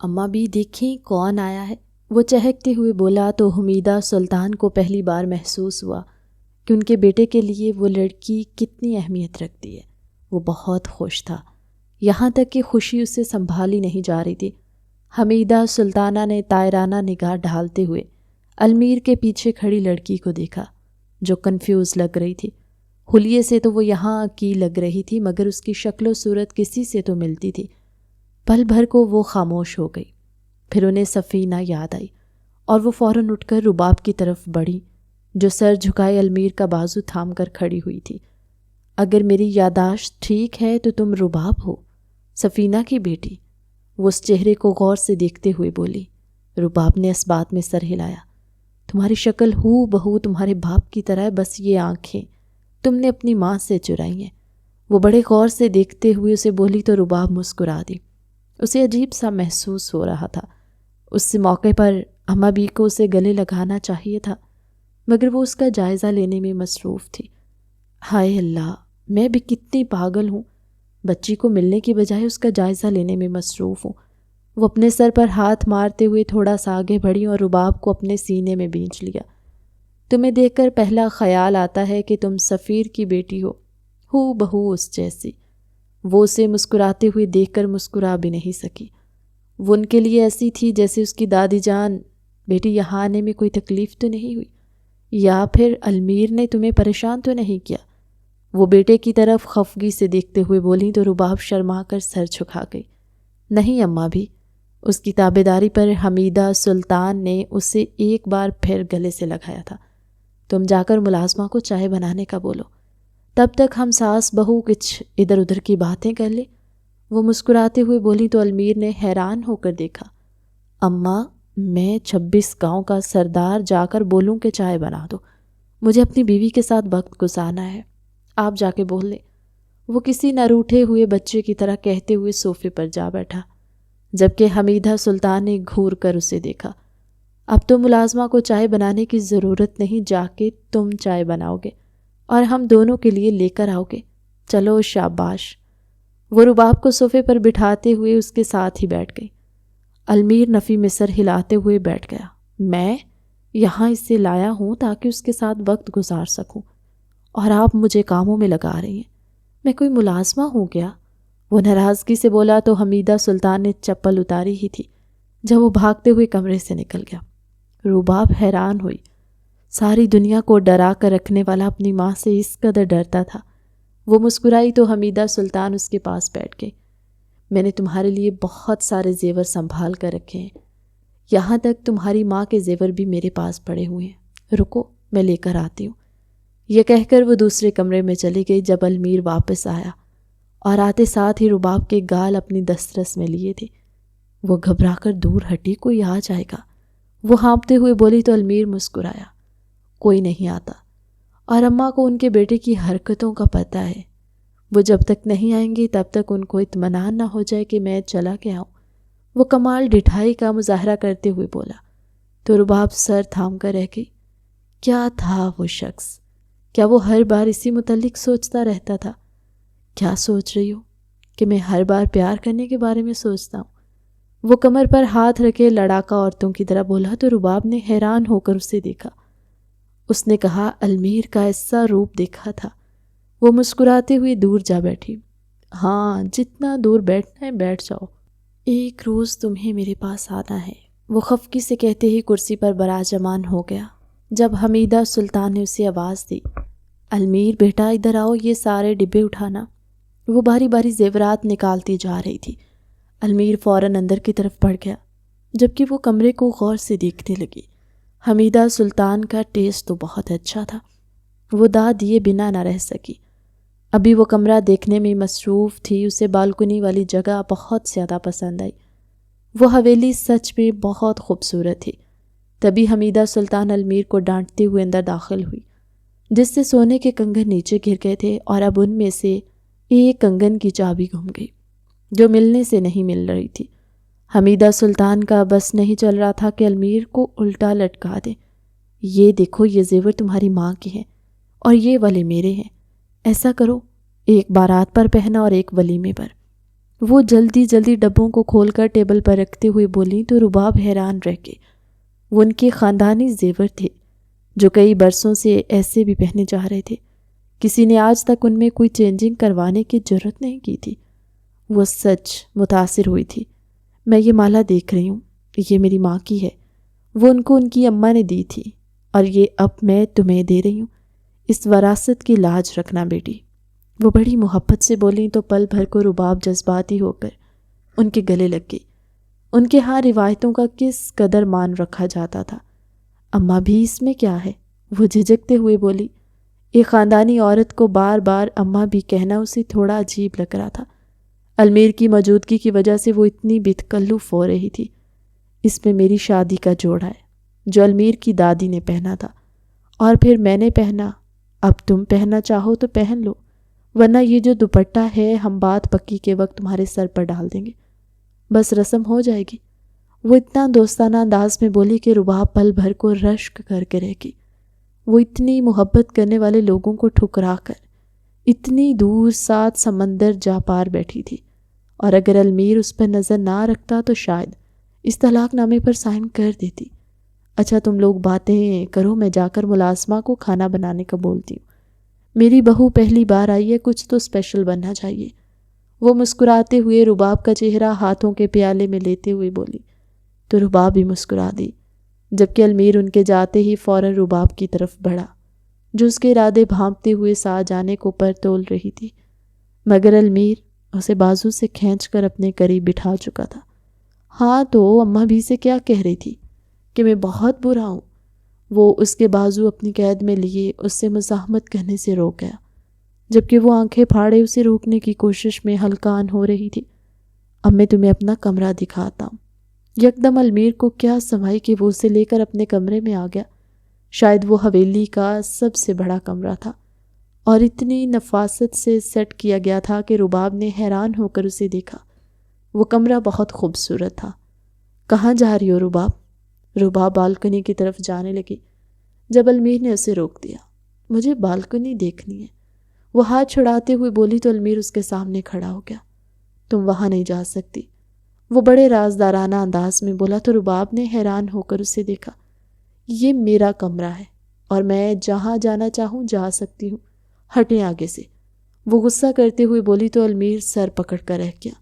اماں بھی دیکھیں کون آیا ہے، وہ چہکتے ہوئے بولا تو حمیدہ سلطان کو پہلی بار محسوس ہوا کہ ان کے بیٹے کے لیے وہ لڑکی کتنی اہمیت رکھتی ہے۔ وہ بہت خوش تھا، یہاں تک کہ خوشی اس سے سنبھالی نہیں جا رہی تھی۔ حمیدہ سلطانہ نے طائرانہ نگاہ ڈھالتے ہوئے المیر کے پیچھے کھڑی لڑکی کو دیکھا جو کنفیوز لگ رہی تھی۔ حلیے سے تو وہ یہاں کی لگ رہی تھی، مگر اس کی شکل و صورت کسی سے تو ملتی تھی۔ پل بھر کو وہ خاموش ہو گئی، پھر انہیں سفینہ یاد آئی اور وہ فوراً اٹھ کر رباب کی طرف بڑھی جو سر جھکائے المیر کا بازو تھام کر کھڑی ہوئی تھی۔ اگر میری یادداشت ٹھیک ہے تو تم رباب ہو، سفینہ کی بیٹی؟ وہ اس چہرے کو غور سے دیکھتے ہوئے بولی۔ رباب نے اس بات میں سر ہلایا۔ تمہاری شکل ہو بہو تمہارے باپ کی طرح ہے، بس یہ آنکھیں تم نے اپنی ماں سے چرائی ہیں۔ وہ بڑے غور سے دیکھتے ہوئے اسے بولی تو رباب مسکرا دی۔ اسے عجیب سا محسوس ہو رہا تھا۔ اس موقع پر اماں بی کو اسے گلے لگانا چاہیے تھا، مگر وہ اس کا جائزہ لینے میں مصروف تھی۔ ہائے اللہ، میں بھی کتنی پاگل ہوں، بچی کو ملنے کی بجائے اس کا جائزہ لینے میں مصروف ہوں۔ وہ اپنے سر پر ہاتھ مارتے ہوئے تھوڑا سا آگے بڑھی اور رباب کو اپنے سینے میں بھینچ لیا۔ تمہیں دیکھ کر پہلا خیال آتا ہے کہ تم سفیر کی بیٹی ہو بہو اس جیسی۔ وہ اسے مسکراتے ہوئے دیکھ کر مسکرا بھی نہیں سکی۔ وہ ان کے لیے ایسی تھی جیسے اس کی دادی جان، بیٹی یہاں آنے میں کوئی تکلیف تو نہیں ہوئی؟ یا پھر المیر نے تمہیں پریشان تو نہیں کیا؟ وہ بیٹے کی طرف خفگی سے دیکھتے ہوئے بولی تو رباب شرما کر سر جھکا گئی۔ نہیں اماں بھی۔ اس کی تابعداری پر حمیدہ سلطان نے اسے ایک بار پھر گلے سے لگایا تھا۔ تم جا کر ملازمہ کو چائے بنانے کا بولو، تب تک ہم ساس بہو کچھ ادھر ادھر کی باتیں کر لیں۔ وہ مسکراتے ہوئے بولی تو المیر نے حیران ہو کر دیکھا۔ اماں، میں 26 گاؤں کا سردار جا کر بولوں کہ چائے بنا دو؟ مجھے اپنی بیوی کے ساتھ وقت گزارنا ہے، آپ جا کے بول لیں۔ وہ کسی نہ روٹھے ہوئے بچے کی طرح کہتے ہوئے صوفے پر جا بیٹھا، جبکہ حمیدہ سلطان نے گھور کر اسے دیکھا۔ اب تو ملازمہ کو چائے بنانے کی ضرورت نہیں، جا کے تم چائے بناؤ گے اور ہم دونوں کے لیے لے کر آؤ گے۔ چلو شاباش۔ وہ رباب کو صوفے پر بٹھاتے ہوئے اس کے ساتھ ہی بیٹھ گئی۔ المیر نفی میں سر ہلاتے ہوئے بیٹھ گیا۔ میں یہاں اسے لایا ہوں تاکہ اس کے ساتھ وقت گزار سکوں، اور آپ مجھے کاموں میں لگا رہی ہیں۔ میں کوئی ملازمہ ہوں کیا؟ وہ ناراضگی سے بولا تو حمیدہ سلطان نے چپل اتاری ہی تھی جب وہ بھاگتے ہوئے کمرے سے نکل گیا۔ رباب حیران ہوئی۔ ساری دنیا کو ڈرا کر رکھنے والا اپنی ماں سے اس قدر ڈرتا تھا۔ وہ مسکرائی تو حمیدہ سلطان اس کے پاس بیٹھ گئی۔ میں نے تمہارے لیے بہت سارے زیور سنبھال کر رکھے ہیں، یہاں تک تمہاری ماں کے زیور بھی میرے پاس پڑے ہوئے ہیں، رکو میں لے کر آتی ہوں۔ یہ کہہ کر وہ دوسرے کمرے میں چلی گئی۔ جب المیر واپس آیا اور آتے ساتھ ہی رباب کے گال اپنی دسترس میں لیے تھے، وہ گھبرا کر دور ہٹی، کوئی آ جائے گا، وہ ہانپتے ہوئے بولی تو المیر مسکرایا۔ کوئی نہیں آتا، اور اماں کو ان کے بیٹے کی حرکتوں کا پتہ ہے، وہ جب تک نہیں آئیں گی تب تک ان کو اطمینان نہ ہو جائے کہ میں چلا گیا ہوں۔ وہ کمال ڈٹھائی کا مظاہرہ کرتے ہوئے بولا تو رباب سر تھام کر رہ گئی۔ کیا تھا وہ شخص؟ کیا وہ ہر بار اسی متعلق سوچتا رہتا تھا؟ کیا سوچ رہی ہو کہ میں ہر بار پیار کرنے کے بارے میں سوچتا ہوں؟ وہ کمر پر ہاتھ رکھے لڑاکا عورتوں کی طرح بولا تو رباب نے حیران ہو کر اسے دیکھا۔ اس نے کہا المیر کا ایسا روپ دیکھا تھا۔ وہ مسکراتے ہوئے دور جا بیٹھی۔ ہاں، جتنا دور بیٹھنا ہے بیٹھ جاؤ، ایک روز تمہیں میرے پاس آنا ہے، وہ خفگی سے کہتے ہی کرسی پر براجمان ہو گیا۔ جب حمیدہ سلطان نے اسے آواز دی، المیر بیٹا ادھر آؤ، یہ سارے ڈبے اٹھانا، وہ باری باری زیورات نکالتی جا رہی تھی۔ المیر فوراً اندر کی طرف بڑھ گیا، جبکہ وہ کمرے کو غور سے دیکھنے لگی۔ حمیدہ سلطان کا ٹیسٹ تو بہت اچھا تھا، وہ داد دیے بنا نہ رہ سکی۔ ابھی وہ کمرہ دیکھنے میں مصروف تھی، اسے بالکنی والی جگہ بہت زیادہ پسند آئی۔ وہ حویلی سچ میں بہت خوبصورت تھی۔ تبھی حمیدہ سلطان المیر کو ڈانٹتے ہوئے اندر داخل ہوئی، جس سے سونے کے کنگن نیچے گر گئے تھے اور اب ان میں سے ایک کنگن کی چابی گم گئی جو ملنے سے نہیں مل رہی تھی۔ حمیدہ سلطان کا بس نہیں چل رہا تھا کہ المیر کو الٹا لٹکا دے۔ یہ دیکھو، یہ زیور تمہاری ماں کے ہیں اور یہ والے میرے ہیں، ایسا کرو ایک بارات پر پہنا اور ایک ولیمے پر۔ وہ جلدی جلدی ڈبوں کو کھول کر ٹیبل پر رکھتے ہوئے بولیں تو رباب حیران رہ گئی۔ وہ ان کے خاندانی زیور تھے جو کئی برسوں سے ایسے بھی پہنے جا رہے تھے، کسی نے آج تک ان میں کوئی چینجنگ کروانے کی جرت نہیں کی تھی۔ وہ سچ متاثر ہوئی تھی۔ میں یہ مالا دیکھ رہی ہوں، یہ میری ماں کی ہے، وہ ان کو ان کی اماں نے دی تھی، اور یہ اب میں تمہیں دے رہی ہوں، اس وراثت کی لاج رکھنا بیٹی۔ وہ بڑی محبت سے بولیں تو پل بھر کو رباب جذباتی ہو کر ان کے گلے لگ گئی۔ ان کے ہاں روایتوں کا کس قدر مان رکھا جاتا تھا۔ اماں بھی اس میں کیا ہے؟ وہ جھجکتے ہوئے بولی۔ ایک خاندانی عورت کو بار بار اماں بھی کہنا اسے تھوڑا عجیب لگ رہا تھا۔ المیر کی موجودگی کی وجہ سے وہ اتنی بتکلف ہو رہی تھی۔ اس میں میری شادی کا جوڑا ہے جو المیر کی دادی نے پہنا تھا، اور پھر میں نے پہنا، اب تم پہننا چاہو تو پہن لو، ورنہ یہ جو دوپٹہ ہے ہم بات پکی کے وقت تمہارے سر پر ڈال دیں گے، بس رسم ہو جائے گی۔ وہ اتنا دوستانہ انداز میں بولی کہ رباب پل بھر کو رشک کر کے رہ گئی۔ وہ اتنی محبت کرنے والے لوگوں کو ٹھکرا کر اتنی دور 7 سمندر جا پار بیٹھی تھی، اور اگر المیر اس پر نظر نہ رکھتا تو شاید اس طلاق نامے پر سائن کر دیتی۔ اچھا تم لوگ باتیں کرو، میں جا کر ملازمہ کو کھانا بنانے کا بولتی ہوں، میری بہو پہلی بار آئی ہے، کچھ تو اسپیشل بننا چاہیے۔ وہ مسکراتے ہوئے رباب کا چہرہ ہاتھوں کے پیالے میں لیتے ہوئے بولی تو رباب بھی مسکرا دی، جبکہ المیر ان کے جاتے ہی فوراً رباب کی طرف بڑھا جو اس کے ارادے بھانپتے ہوئے سا جانے کو پر تول رہی تھی، مگر المیر اسے بازو سے کھینچ کر اپنے قریب بٹھا چکا تھا۔ ہاں تو اماں بھی سے کیا کہہ رہی تھی کہ میں بہت برا ہوں؟ وہ اس کے بازو اپنی قید میں لیے اس سے مزاحمت کرنے سے روک گیا، جبکہ وہ آنکھیں پھاڑے اسے روکنے کی کوشش میں ہلکان ہو رہی تھی۔ اب میں تمہیں اپنا کمرہ دکھاتا ہوں۔ یکدم المیر کو کیا سمائی کہ وہ اسے لے کر اپنے کمرے میں آ گیا۔ شاید وہ حویلی کا سب سے بڑا کمرہ تھا، اور اتنی نفاست سے سیٹ کیا گیا تھا کہ رباب نے حیران ہو کر اسے دیکھا۔ وہ کمرہ بہت خوبصورت تھا۔ کہاں جا رہی ہو رباب؟ رباب بالکنی کی طرف جانے لگی جب المیر نے اسے روک دیا۔ مجھے بالکنی دیکھنی ہے، وہ ہاتھ چھڑاتے ہوئے بولی تو المیر اس کے سامنے کھڑا ہو گیا۔ تم وہاں نہیں جا سکتی، وہ بڑے رازدارانہ انداز میں بولا تو رباب نے حیران ہو کر اسے دیکھا۔ یہ میرا کمرہ ہے اور میں جہاں جانا چاہوں جا سکتی ہوں، ہٹیں آگے سے، وہ غصہ کرتے ہوئے بولی تو المیر سر پکڑ کر رہ گیا۔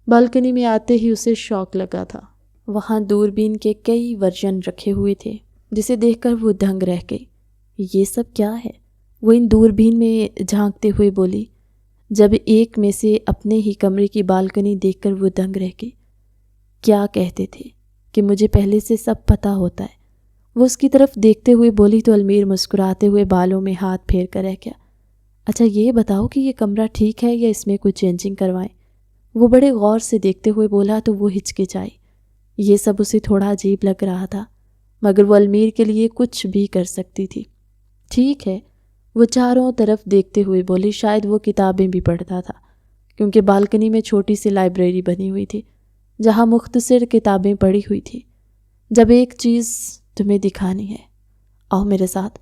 بالکنی میں آتے ہی اسے شوق لگا تھا۔ وہاں دوربین کے کئی ورژن رکھے ہوئے تھے جسے دیکھ کر وہ دنگ رہ گئی۔ یہ سب کیا ہے؟ وہ ان دوربین میں جھانکتے ہوئے بولی، جب ایک میں سے اپنے ہی کمرے کی بالکنی دیکھ کر وہ دنگ رہ گئی۔ کیا کہتے تھے کہ مجھے پہلے سے سب پتہ ہوتا ہے؟ وہ اس کی طرف دیکھتے ہوئے بولی تو المیر مسکراتے ہوئے بالوں میں ہاتھ پھیر کر رہ گیا۔ اچھا یہ بتاؤ کہ یہ کمرہ ٹھیک ہے یا اس میں کوئی چینجنگ کروائیں؟ وہ بڑے غور سے دیکھتے ہوئے بولا تو وہ ہچکچائی۔ یہ سب اسے تھوڑا عجیب لگ رہا تھا، مگر وہ المیر کے لیے کچھ بھی کر سکتی تھی۔ ٹھیک ہے، وہ چاروں طرف دیکھتے ہوئے بولی۔ شاید وہ کتابیں بھی پڑھتا تھا، کیونکہ بالکنی میں چھوٹی سی لائبریری بنی ہوئی تھی جہاں مختصر کتابیں پڑھی ہوئی تھی۔ جب ایک چیز تمہیں دکھانی ہے، آؤ میرے ساتھ۔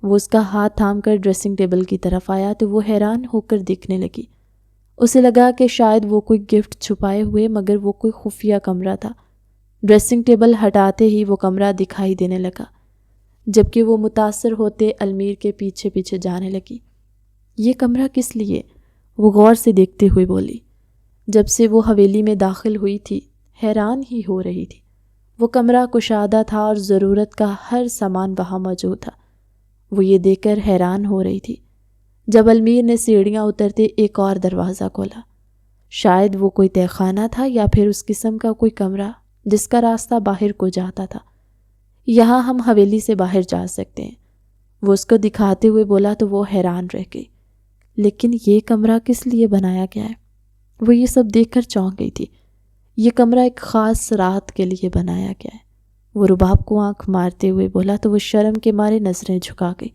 وہ اس کا ہاتھ تھام کر ڈریسنگ ٹیبل کی طرف آیا تو وہ حیران ہو کر دیکھنے لگی۔ اسے لگا کہ شاید وہ کوئی گفٹ چھپائے ہوئے، مگر وہ کوئی خفیہ کمرہ تھا۔ ڈریسنگ ٹیبل ہٹاتے ہی وہ کمرہ دکھائی دینے لگا، جبکہ وہ متاثر ہوتے المیر کے پیچھے پیچھے جانے لگی۔ یہ کمرہ کس لیے؟ وہ غور سے دیکھتے ہوئے بولی۔ جب سے وہ حویلی میں داخل ہوئی تھی حیران ہی ہو رہی تھی۔ وہ کمرہ کشادہ تھا اور ضرورت کا ہر سامان وہاں موجود تھا۔ وہ یہ دیکھ کر حیران ہو رہی تھی جب المیر نے سیڑھیاں اترتے ایک اور دروازہ کھولا۔ شاید وہ کوئی تہہ خانہ تھا یا پھر اس قسم کا کوئی کمرہ جس کا راستہ باہر کو جاتا تھا۔ یہاں ہم حویلی سے باہر جا سکتے ہیں، وہ اس کو دکھاتے ہوئے بولا تو وہ حیران رہ گئی۔ لیکن یہ کمرہ کس لیے بنایا گیا ہے؟ وہ یہ سب دیکھ کر چونک گئی تھی۔ یہ کمرہ ایک خاص رات کے لیے بنایا گیا ہے، وہ رباب کو آنکھ مارتے ہوئے بولا تو وہ شرم کے مارے نظریں جھکا گئی۔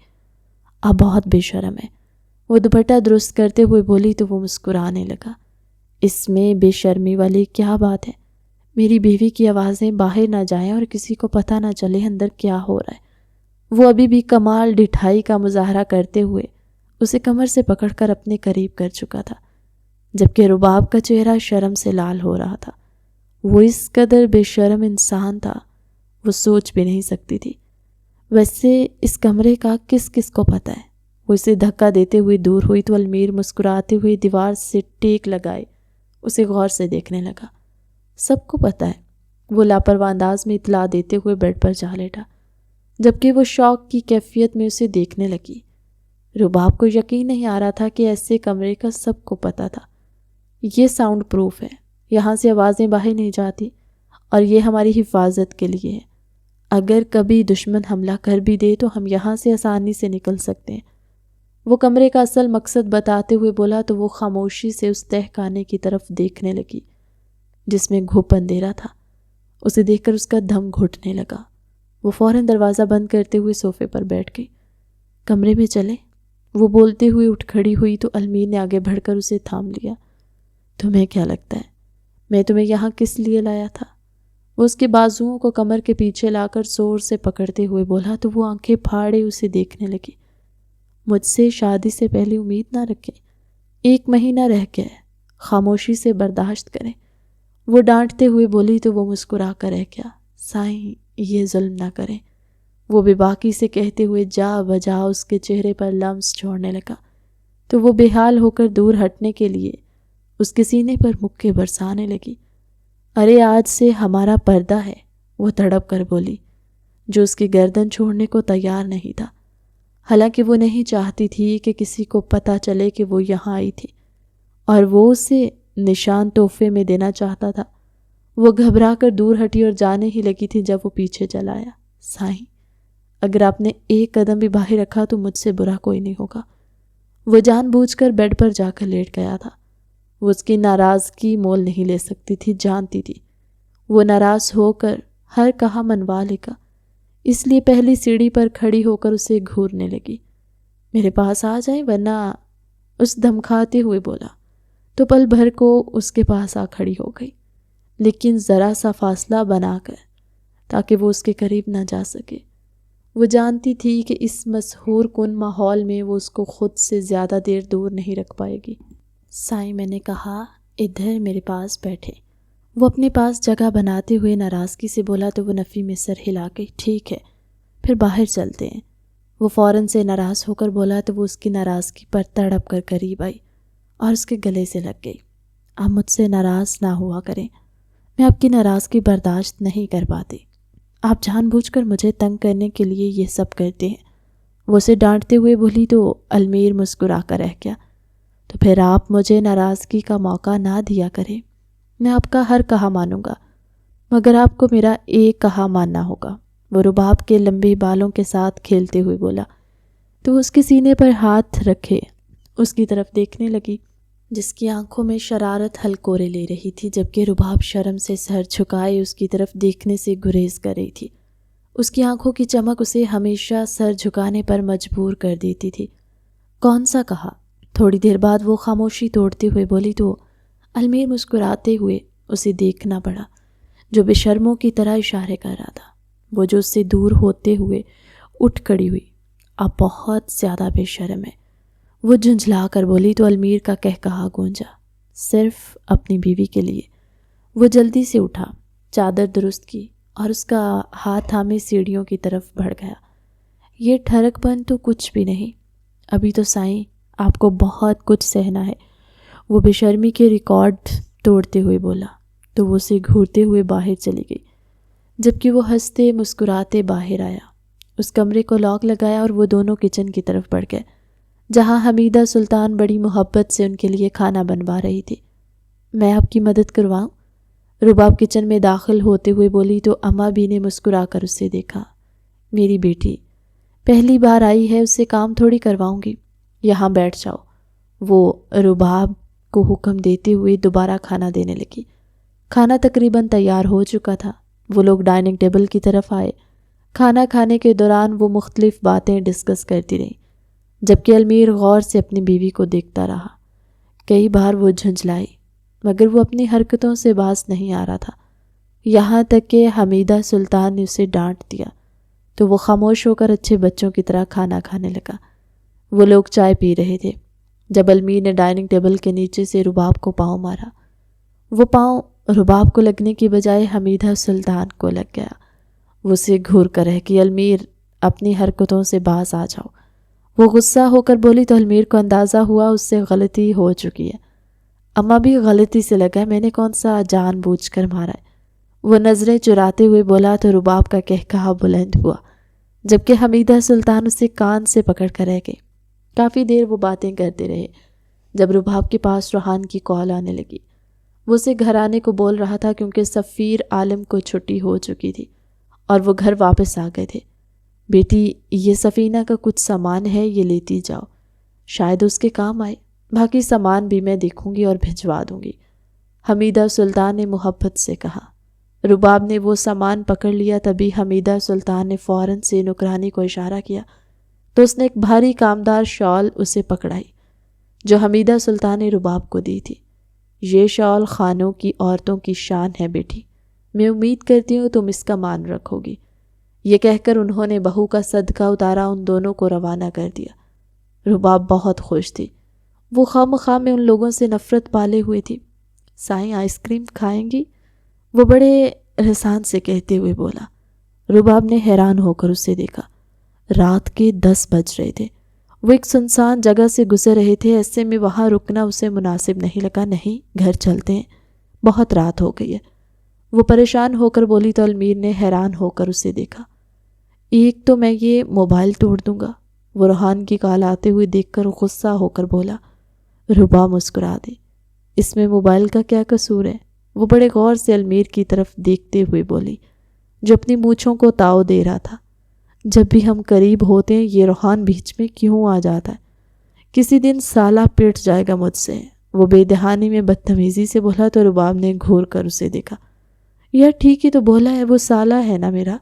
اب بہت بے شرم ہے، وہ دوپٹہ درست کرتے ہوئے بولی تو وہ مسکرانے لگا۔ اس میں بے شرمی والی کیا بات ہے؟ میری بیوی کی آوازیں باہر نہ جائیں اور کسی کو پتہ نہ چلے اندر کیا ہو رہا ہے۔ وہ ابھی بھی کمال ڈٹھائی کا مظاہرہ کرتے ہوئے اسے کمر سے پکڑ کر اپنے قریب کر چکا تھا، جبکہ رباب کا چہرہ شرم سے لال ہو رہا تھا۔ وہ اس قدر بے شرم انسان تھا، وہ سوچ بھی نہیں سکتی تھی۔ ویسے اس کمرے کا کس کس کو پتہ ہے؟ وہ اسے دھکا دیتے ہوئے دور ہوئی تو المیر مسکراتے ہوئے دیوار سے ٹیک لگائے اسے غور سے دیکھنے لگا۔ سب کو پتہ ہے، وہ لاپرواہ انداز میں اطلاع دیتے ہوئے بیڈ پر جا لیٹا، جبکہ وہ شوق کی کیفیت میں اسے دیکھنے لگی۔ رباب کو یقین نہیں آ رہا تھا کہ ایسے کمرے کا سب کو پتہ تھا۔ یہ ساؤنڈ پروف ہے، یہاں سے آوازیں باہر نہیں جاتی، اور یہ ہماری حفاظت کے لیے ہے۔ اگر کبھی دشمن حملہ کر بھی دے تو ہم یہاں سے آسانی سے نکل سکتے ہیں۔ وہ کمرے کا اصل مقصد بتاتے ہوئے بولا تو وہ خاموشی سے اس تہہ خانے کی طرف دیکھنے لگی جس میں گھوپ اندھیرا تھا۔ اسے دیکھ کر اس کا دم گھٹنے لگا۔ وہ فوراً دروازہ بند کرتے ہوئے صوفے پر بیٹھ گئی۔ کمرے میں چلے؟ وہ بولتے ہوئے اٹھ کھڑی ہوئی تو المیر نے آگے بڑھ کر اسے تھام لیا۔ تمہیں کیا لگتا ہے میں تمہیں یہاں کس لیے لایا تھا؟ وہ اس کے بازوؤں کو کمر کے پیچھے لا کر زور سے پکڑتے ہوئے بولا تو وہ آنکھیں پھاڑے اسے دیکھنے لگی۔ مجھ سے شادی سے پہلے امید نہ رکھیں، 1 مہینہ رہ گیا ہے، خاموشی سے برداشت کریں۔ وہ ڈانٹتے ہوئے بولی تو وہ مسکرا کر رہ گیا۔ سائیں یہ ظلم نہ کریں، وہ بے باکی سے کہتے ہوئے جا بجا اس کے چہرے پر لمس چھوڑنے لگا تو وہ بے حال ہو کر دور ہٹنے کے لیے اس کے سینے پر مکے برسانے لگی۔ ارے آج سے ہمارا پردہ ہے، وہ تڑپ کر بولی، جو اس کی گردن چھوڑنے کو تیار نہیں تھا۔ حالانکہ وہ نہیں چاہتی تھی کہ کسی کو پتہ چلے کہ وہ یہاں آئی تھی، اور وہ اسے نشان تحفے میں دینا چاہتا تھا۔ وہ گھبرا کر دور ہٹی اور جانے ہی لگی تھی جب وہ پیچھے چلا آیا۔ سائیں اگر آپ نے 1 قدم بھی باہر رکھا تو مجھ سے برا کوئی نہیں ہوگا۔ وہ جان بوجھ کر بیڈ پر جا کر لیٹ گیا تھا۔ وہ اس کی ناراضگی مول نہیں لے سکتی تھی، جانتی تھی وہ ناراض ہو کر ہر کہا منوا لے گا، اس لیے پہلی سیڑھی پر کھڑی ہو کر اسے گھورنے لگی۔ میرے پاس آ جائیں ورنہ، اس دھمکاتے ہوئے بولا تو پل بھر کو اس کے پاس آ کھڑی ہو گئی، لیکن ذرا سا فاصلہ بنا کر تاکہ وہ اس کے قریب نہ جا سکے۔ وہ جانتی تھی کہ اس مسحور کن ماحول میں وہ اس کو خود سے زیادہ دیر دور نہیں رکھ پائے گی۔ سائیں میں نے کہا ادھر میرے پاس بیٹھے۔ وہ اپنے پاس جگہ بناتے ہوئے ناراضگی سے بولا تو وہ نفی میں سر ہلا گئی۔ ٹھیک ہے پھر باہر چلتے ہیں۔ وہ فوراً سے ناراض ہو کر بولا تو وہ اس کی ناراضگی پر تڑپ کر قریب آئی اور اس کے گلے سے لگ گئی۔ آپ مجھ سے ناراض نہ ہوا کریں، میں آپ کی ناراضگی برداشت نہیں کر پاتی۔ آپ جان بوجھ کر مجھے تنگ کرنے کے لیے یہ سب کرتے ہیں۔ وہ اسے ڈانٹتے ہوئے بولی تو المیر مسکرا کر رہ گیا۔ تو پھر آپ مجھے ناراضگی کا موقع نہ دیا کریں، میں آپ کا ہر کہا مانوں گا، مگر آپ کو میرا ایک کہا ماننا ہوگا۔ وہ رباب کے لمبے بالوں کے ساتھ کھیلتے ہوئے بولا تو وہ اس کے سینے پر ہاتھ رکھے اس کی طرف دیکھنے لگی جس کی آنکھوں میں شرارت ہلکورے لے رہی تھی، جبکہ رباب شرم سے سر جھکائے اس کی طرف دیکھنے سے گریز کر رہی تھی۔ اس کی آنکھوں کی چمک اسے ہمیشہ سر جھکانے پر مجبور کر دیتی تھی۔ کون سا کہا؟ تھوڑی دیر بعد وہ خاموشی توڑتے ہوئے بولی تو المیر مسکراتے ہوئے اسے دیکھنا پڑا جو بے شرموں کی طرح اشارے کر رہا تھا۔ وہ جو اس سے دور ہوتے ہوئے اٹھ کھڑی ہوئی، اب بہت زیادہ بے شرم ہے، وہ جھنجھلا کر بولی تو المیر کا کہا گونجا، صرف اپنی بیوی کے لیے۔ وہ جلدی سے اٹھا، چادر درست کی اور اس کا ہاتھ تھامے سیڑھیوں کی طرف بڑھ گیا۔ یہ ٹھڑک پن تو کچھ بھی نہیں، ابھی تو سائیں آپ کو بہت کچھ سہنا ہے، وہ بے شرمی کے ریکارڈ توڑتے ہوئے بولا تو وہ اسے گھورتے ہوئے باہر چلی گئی، جبکہ وہ ہنستے مسکراتے باہر آیا۔ اس کمرے کو لاک لگایا اور وہ دونوں کچن کی طرف بڑھ گئے جہاں حمیدہ سلطان بڑی محبت سے ان کے لیے کھانا بنوا رہی تھی۔ میں آپ کی مدد کرواؤں؟ رباب کچن میں داخل ہوتے ہوئے بولی تو اماں بھی نے مسکرا کر اسے دیکھا۔ میری بیٹی پہلی بار آئی ہے، اس سے کام تھوڑی کرواؤں گی، یہاں بیٹھ جاؤ۔ وہ رباب کو حکم دیتے ہوئے دوبارہ کھانا دینے لگی۔ کھانا تقریباً تیار ہو چکا تھا۔ وہ لوگ ڈائننگ ٹیبل کی طرف آئے۔ کھانا کھانے کے دوران وہ مختلف باتیں ڈسکس کرتی رہیں، جبکہ المیر غور سے اپنی بیوی کو دیکھتا رہا۔ کئی بار وہ جھنجھلائی مگر وہ اپنی حرکتوں سے باز نہیں آ رہا تھا، یہاں تک کہ حمیدہ سلطان نے اسے ڈانٹ دیا تو وہ خاموش ہو کر اچھے بچوں کی طرح کھانا کھانے لگا۔ وہ لوگ چائے پی رہے تھے۔ جب المیر نے ڈائننگ ٹیبل کے نیچے سے رباب کو پاؤں مارا، وہ پاؤں رباب کو لگنے کی بجائے حمیدہ سلطان کو لگ گیا۔ وہ اسے گھور کر رہ کہ المیر اپنی حرکتوں سے باز آ جاؤ۔ وہ غصہ ہو کر بولی تو المیر کو اندازہ ہوا اس سے غلطی ہو چکی ہے۔ اماں بھی غلطی سے لگا، میں نے کون سا جان بوجھ کر مارا ہے۔ وہ نظریں چراتے ہوئے بولا تو رباب کا قہقہا بلند ہوا، جبکہ حمیدہ سلطان اسے کان سے پکڑ کر رہ گئی۔ کافی دیر وہ باتیں کرتے رہے، جب رباب کے پاس روحان کی کال آنے لگی۔ وہ اسے گھر آنے کو بول رہا تھا کیونکہ سفیر عالم کو چھٹی ہو چکی تھی اور وہ گھر واپس آ گئے تھے۔ بیٹی، یہ سفینہ کا کچھ سامان ہے، یہ لیتی جاؤ، شاید اس کے کام آئے، باقی سامان بھی میں دیکھوں گی اور بھجوا دوں گی، حمیدہ سلطان نے محبت سے کہا۔ رباب نے وہ سامان پکڑ لیا، تبھی حمیدہ سلطان نے فوراً سے نوکرانی کو اشارہ کیا تو اس نے ایک بھاری کامدار شال اسے پکڑائی جو حمیدہ سلطان نے رباب کو دی تھی۔ یہ شال خانوں کی عورتوں کی شان ہے بیٹی، میں امید کرتی ہوں تم اس کا مان رکھو گی۔ یہ کہہ کر انہوں نے بہو کا صدقہ اتارا، ان دونوں کو روانہ کر دیا۔ رباب بہت خوش تھی، وہ خواہ میں ان لوگوں سے نفرت پالے ہوئے تھی۔ سائیں آئس کریم کھائیں گی؟ وہ بڑے رسان سے کہتے ہوئے بولا۔ رباب نے حیران ہو کر اسے دیکھا۔ رات کے 10 بج رہے تھے، وہ ایک سنسان جگہ سے گزر رہے تھے، ایسے میں وہاں رکنا اسے مناسب نہیں لگا۔ نہیں، گھر چلتے ہیں، بہت رات ہو گئی ہے، وہ پریشان ہو کر بولی تو المیر نے حیران ہو کر اسے دیکھا۔ ایک تو میں یہ موبائل توڑ دوں گا، وہ روحان کی کال آتے ہوئے دیکھ کر غصہ ہو کر بولا۔ رباب مسکرا دی، اس میں موبائل کا کیا قصور ہے؟ وہ بڑے غور سے المیر کی طرف دیکھتے ہوئے بولی جو اپنی مونچھوں کو تاؤ دے رہا تھا۔ جب بھی ہم قریب ہوتے ہیں یہ روحان بیچ میں کیوں آ جاتا ہے؟ کسی دن سالہ پیٹ جائے گا مجھ سے، وہ بے دہانی میں بدتمیزی سے بولا تو رباب نے گھور کر اسے دیکھا۔ یار ٹھیک ہی تو بولا ہے، وہ سالہ ہے نا میرا،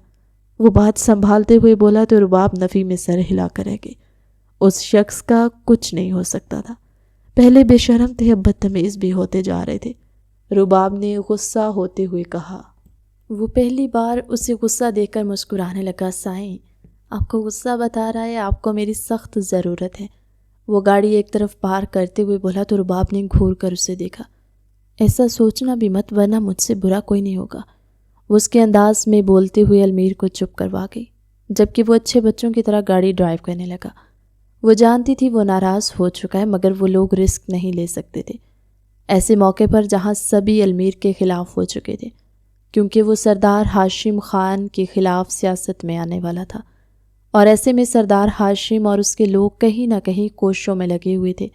وہ بات سنبھالتے ہوئے بولا تو رباب نفی میں سر ہلا کر رہ گئی۔ اس شخص کا کچھ نہیں ہو سکتا تھا، پہلے بے شرم تھے اب بدتمیز بھی ہوتے جا رہے تھے۔ رباب نے غصہ ہوتے ہوئے کہا۔ وہ پہلی بار اسے غصہ دیکھ کر مسکرانے لگا۔ سائیں، آپ کو غصہ بتا رہا ہے، آپ کو میری سخت ضرورت ہے، وہ گاڑی ایک طرف پارک کرتے ہوئے بولا تو رباب نے گھور کر اسے دیکھا۔ ایسا سوچنا بھی مت، ورنہ مجھ سے برا کوئی نہیں ہوگا، وہ اس کے انداز میں بولتے ہوئے المیر کو چپ کروا گئی، جبکہ وہ اچھے بچوں کی طرح گاڑی ڈرائیو کرنے لگا۔ وہ جانتی تھی وہ ناراض ہو چکا ہے، مگر وہ لوگ رسک نہیں لے سکتے تھے ایسے موقع پر جہاں سبھی المیر کے خلاف ہو چکے تھے، کیونکہ وہ سردار ہاشم خان کے خلاف سیاست میں آنے والا تھا، اور ایسے میں سردار ہاشم اور اس کے لوگ کہیں نہ کہیں کوششوں میں لگے ہوئے تھے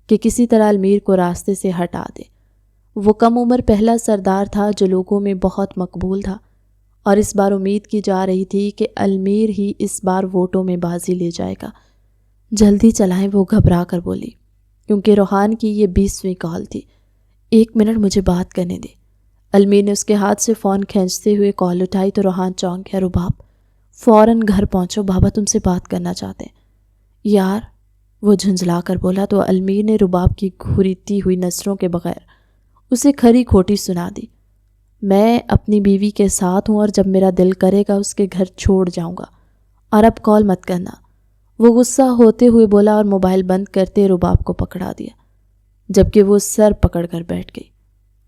کہ کسی طرح المیر کو راستے سے ہٹا دے۔ وہ کم عمر پہلا سردار تھا جو لوگوں میں بہت مقبول تھا، اور اس بار امید کی جا رہی تھی کہ المیر ہی اس بار ووٹوں میں بازی لے جائے گا۔ جلدی چلائیں، وہ گھبرا کر بولی، کیونکہ روحان کی یہ 20ویں کال تھی۔ 1 منٹ مجھے بات کرنے دے۔ المیر نے اس کے ہاتھ سے فون کھینچتے ہوئے کال اٹھائی تو روحان چونک گیا۔ رباب، فوراً گھر پہنچو، بابا تم سے بات کرنا چاہتے ہیں۔ یار، وہ جھنجھلا کر بولا تو المیر نے رباب کی گھریتی ہوئی نظروں کے بغیر اسے کھری کھوٹی سنا دی۔ میں اپنی بیوی کے ساتھ ہوں اور جب میرا دل کرے گا اس کے گھر چھوڑ جاؤں گا، اور اب کال مت کرنا، وہ غصہ ہوتے ہوئے بولا اور موبائل بند کرتے رباب کو پکڑا دیا، جبکہ وہ سر پکڑ کر بیٹھ گئی۔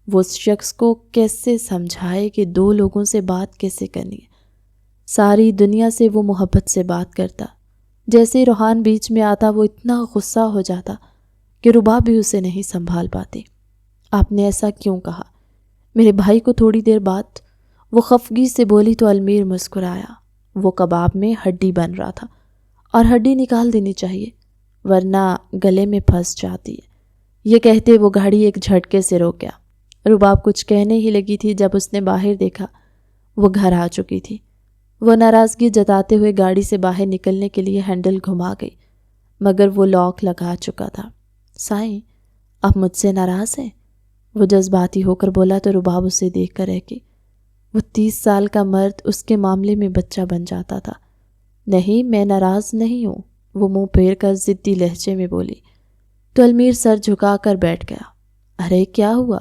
وہ اس شخص کو کیسے سمجھائے کہ 2 لوگوں سے بات کیسے کرنی ہے؟ ساری دنیا سے وہ محبت سے بات کرتا، جیسے روحان بیچ میں آتا وہ اتنا غصہ ہو جاتا کہ رباب بھی اسے نہیں سنبھال پاتی۔ آپ نے ایسا کیوں کہا؟ میرے بھائی کو تھوڑی دیر بعد، وہ خفگی سے بولی تو المیر مسکرایا۔ وہ کباب میں ہڈی بن رہا تھا اور ہڈی نکال دینی چاہیے ورنہ گلے میں پھنس جاتی ہے، یہ کہتے وہ گاڑی ایک جھٹکے سے روک گیا۔ رباب کچھ کہنے ہی لگی تھی جب اس نے باہر دیکھا وہ گھر آ چکی تھی۔ وہ ناراضگی جتاتے ہوئے گاڑی سے باہر نکلنے کے لیے ہینڈل گھما گئی، مگر وہ لاک لگا چکا تھا۔ سائیں، آپ مجھ سے ناراض ہیں؟ وہ جذباتی ہو کر بولا تو رباب اسے دیکھ کر رہ گئی۔ وہ 30 سال کا مرد اس کے معاملے میں بچہ بن جاتا تھا۔ نہیں، میں ناراض نہیں ہوں، وہ منہ پھیر کر ضدی لہجے میں بولی تو المیر سر جھکا کر بیٹھ گیا۔ ارے کیا ہوا؟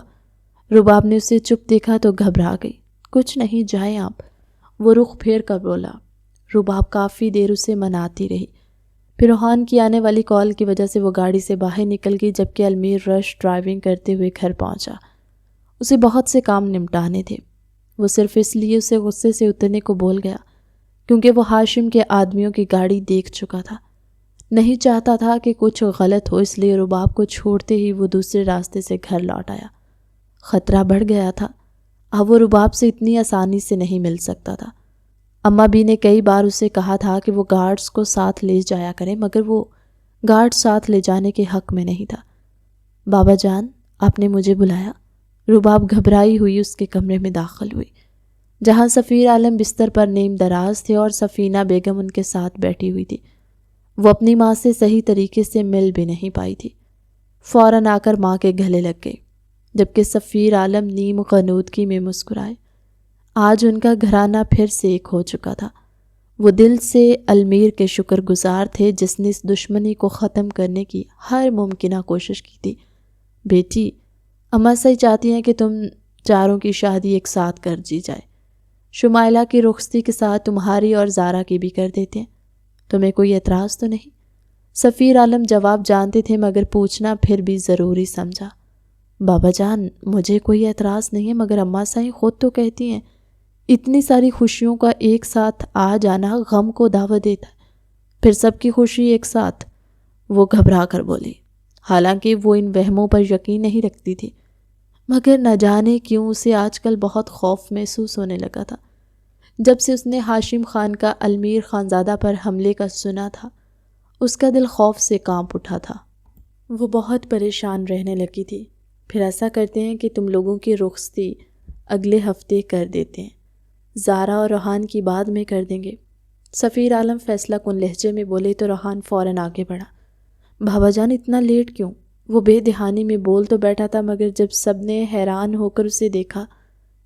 رباب نے اسے چپ دیکھا تو گھبرا گئی۔ کچھ نہیں، جائیں آپ، وہ رخ پھیر کر بولا۔ رباب کافی دیر اسے مناتی رہی، پھر روحان کی آنے والی کال کی وجہ سے وہ گاڑی سے باہر نکل گئی، جبکہ المیر رش ڈرائیونگ کرتے ہوئے گھر پہنچا۔ اسے بہت سے کام نمٹانے تھے۔ وہ صرف اس لیے اسے غصے سے اترنے کو بول گیا کیونکہ وہ ہاشم کے آدمیوں کی گاڑی دیکھ چکا تھا۔ نہیں چاہتا تھا کہ کچھ غلط ہو، اس لیے رباب کو چھوڑتے ہی وہ دوسرے راستے سے گھر لوٹ آیا۔ خطرہ بڑھ گیا تھا، اب وہ رباب سے اتنی آسانی سے نہیں مل سکتا تھا۔ اماں بھی نے کئی بار اسے کہا تھا کہ وہ گارڈز کو ساتھ لے جایا کرے، مگر وہ گارڈ ساتھ لے جانے کے حق میں نہیں تھا۔ بابا جان، آپ نے مجھے بلایا؟ رباب گھبرائی ہوئی اس کے کمرے میں داخل ہوئی، جہاں سفیر عالم بستر پر نیم دراز تھے اور سفینہ بیگم ان کے ساتھ بیٹھی ہوئی تھی۔ وہ اپنی ماں سے صحیح طریقے سے مل بھی نہیں پائی تھی۔ فوراً آ کر ماں کے گلے لگ گئی، جبکہ سفیر عالم نیم غنودگی میں مسکرائے۔ آج ان کا گھرانہ پھر سے ایک ہو چکا تھا۔ وہ دل سے المیر کے شکر گزار تھے جس نے اس دشمنی کو ختم کرنے کی ہر ممکنہ کوشش کی تھی۔ بیٹی، اماں صحیح چاہتی ہیں کہ تم چاروں کی شادی ایک ساتھ کر دی جائے۔ شمائلہ کی رخصتی کے ساتھ تمہاری اور زارا کی بھی کر دیتے ہیں۔ تمہیں کوئی اعتراض تو نہیں؟ سفیر عالم جواب جانتے تھے مگر پوچھنا پھر بھی ضروری سمجھا۔ بابا جان، مجھے کوئی اعتراض نہیں ہے، مگر اماں صاحب خود تو کہتی ہیں اتنی ساری خوشیوں کا ایک ساتھ آ جانا غم کو دعوت دیتا ہے، پھر سب کی خوشی ایک ساتھ۔ وہ گھبرا کر بولی، حالانکہ وہ ان وہموں پر یقین نہیں رکھتی تھی، مگر نہ جانے کیوں اسے آج کل بہت خوف محسوس ہونے لگا تھا۔ جب سے اس نے ہاشم خان کا المیر خانزادہ پر حملے کا سنا تھا، اس کا دل خوف سے کانپ اٹھا تھا۔ وہ بہت پریشان رہنے لگی تھی۔ پھر ایسا کرتے ہیں کہ تم لوگوں کی رخصتی اگلے ہفتے کر دیتے ہیں، زارا اور روحان کی بعد میں کر دیں گے۔ سفیر عالم فیصلہ کن لہجے میں بولے تو روحان فوراً آگے بڑھا۔ بابا جان، اتنا لیٹ کیوں؟ وہ بے دہانی میں بول تو بیٹھا تھا، مگر جب سب نے حیران ہو کر اسے دیکھا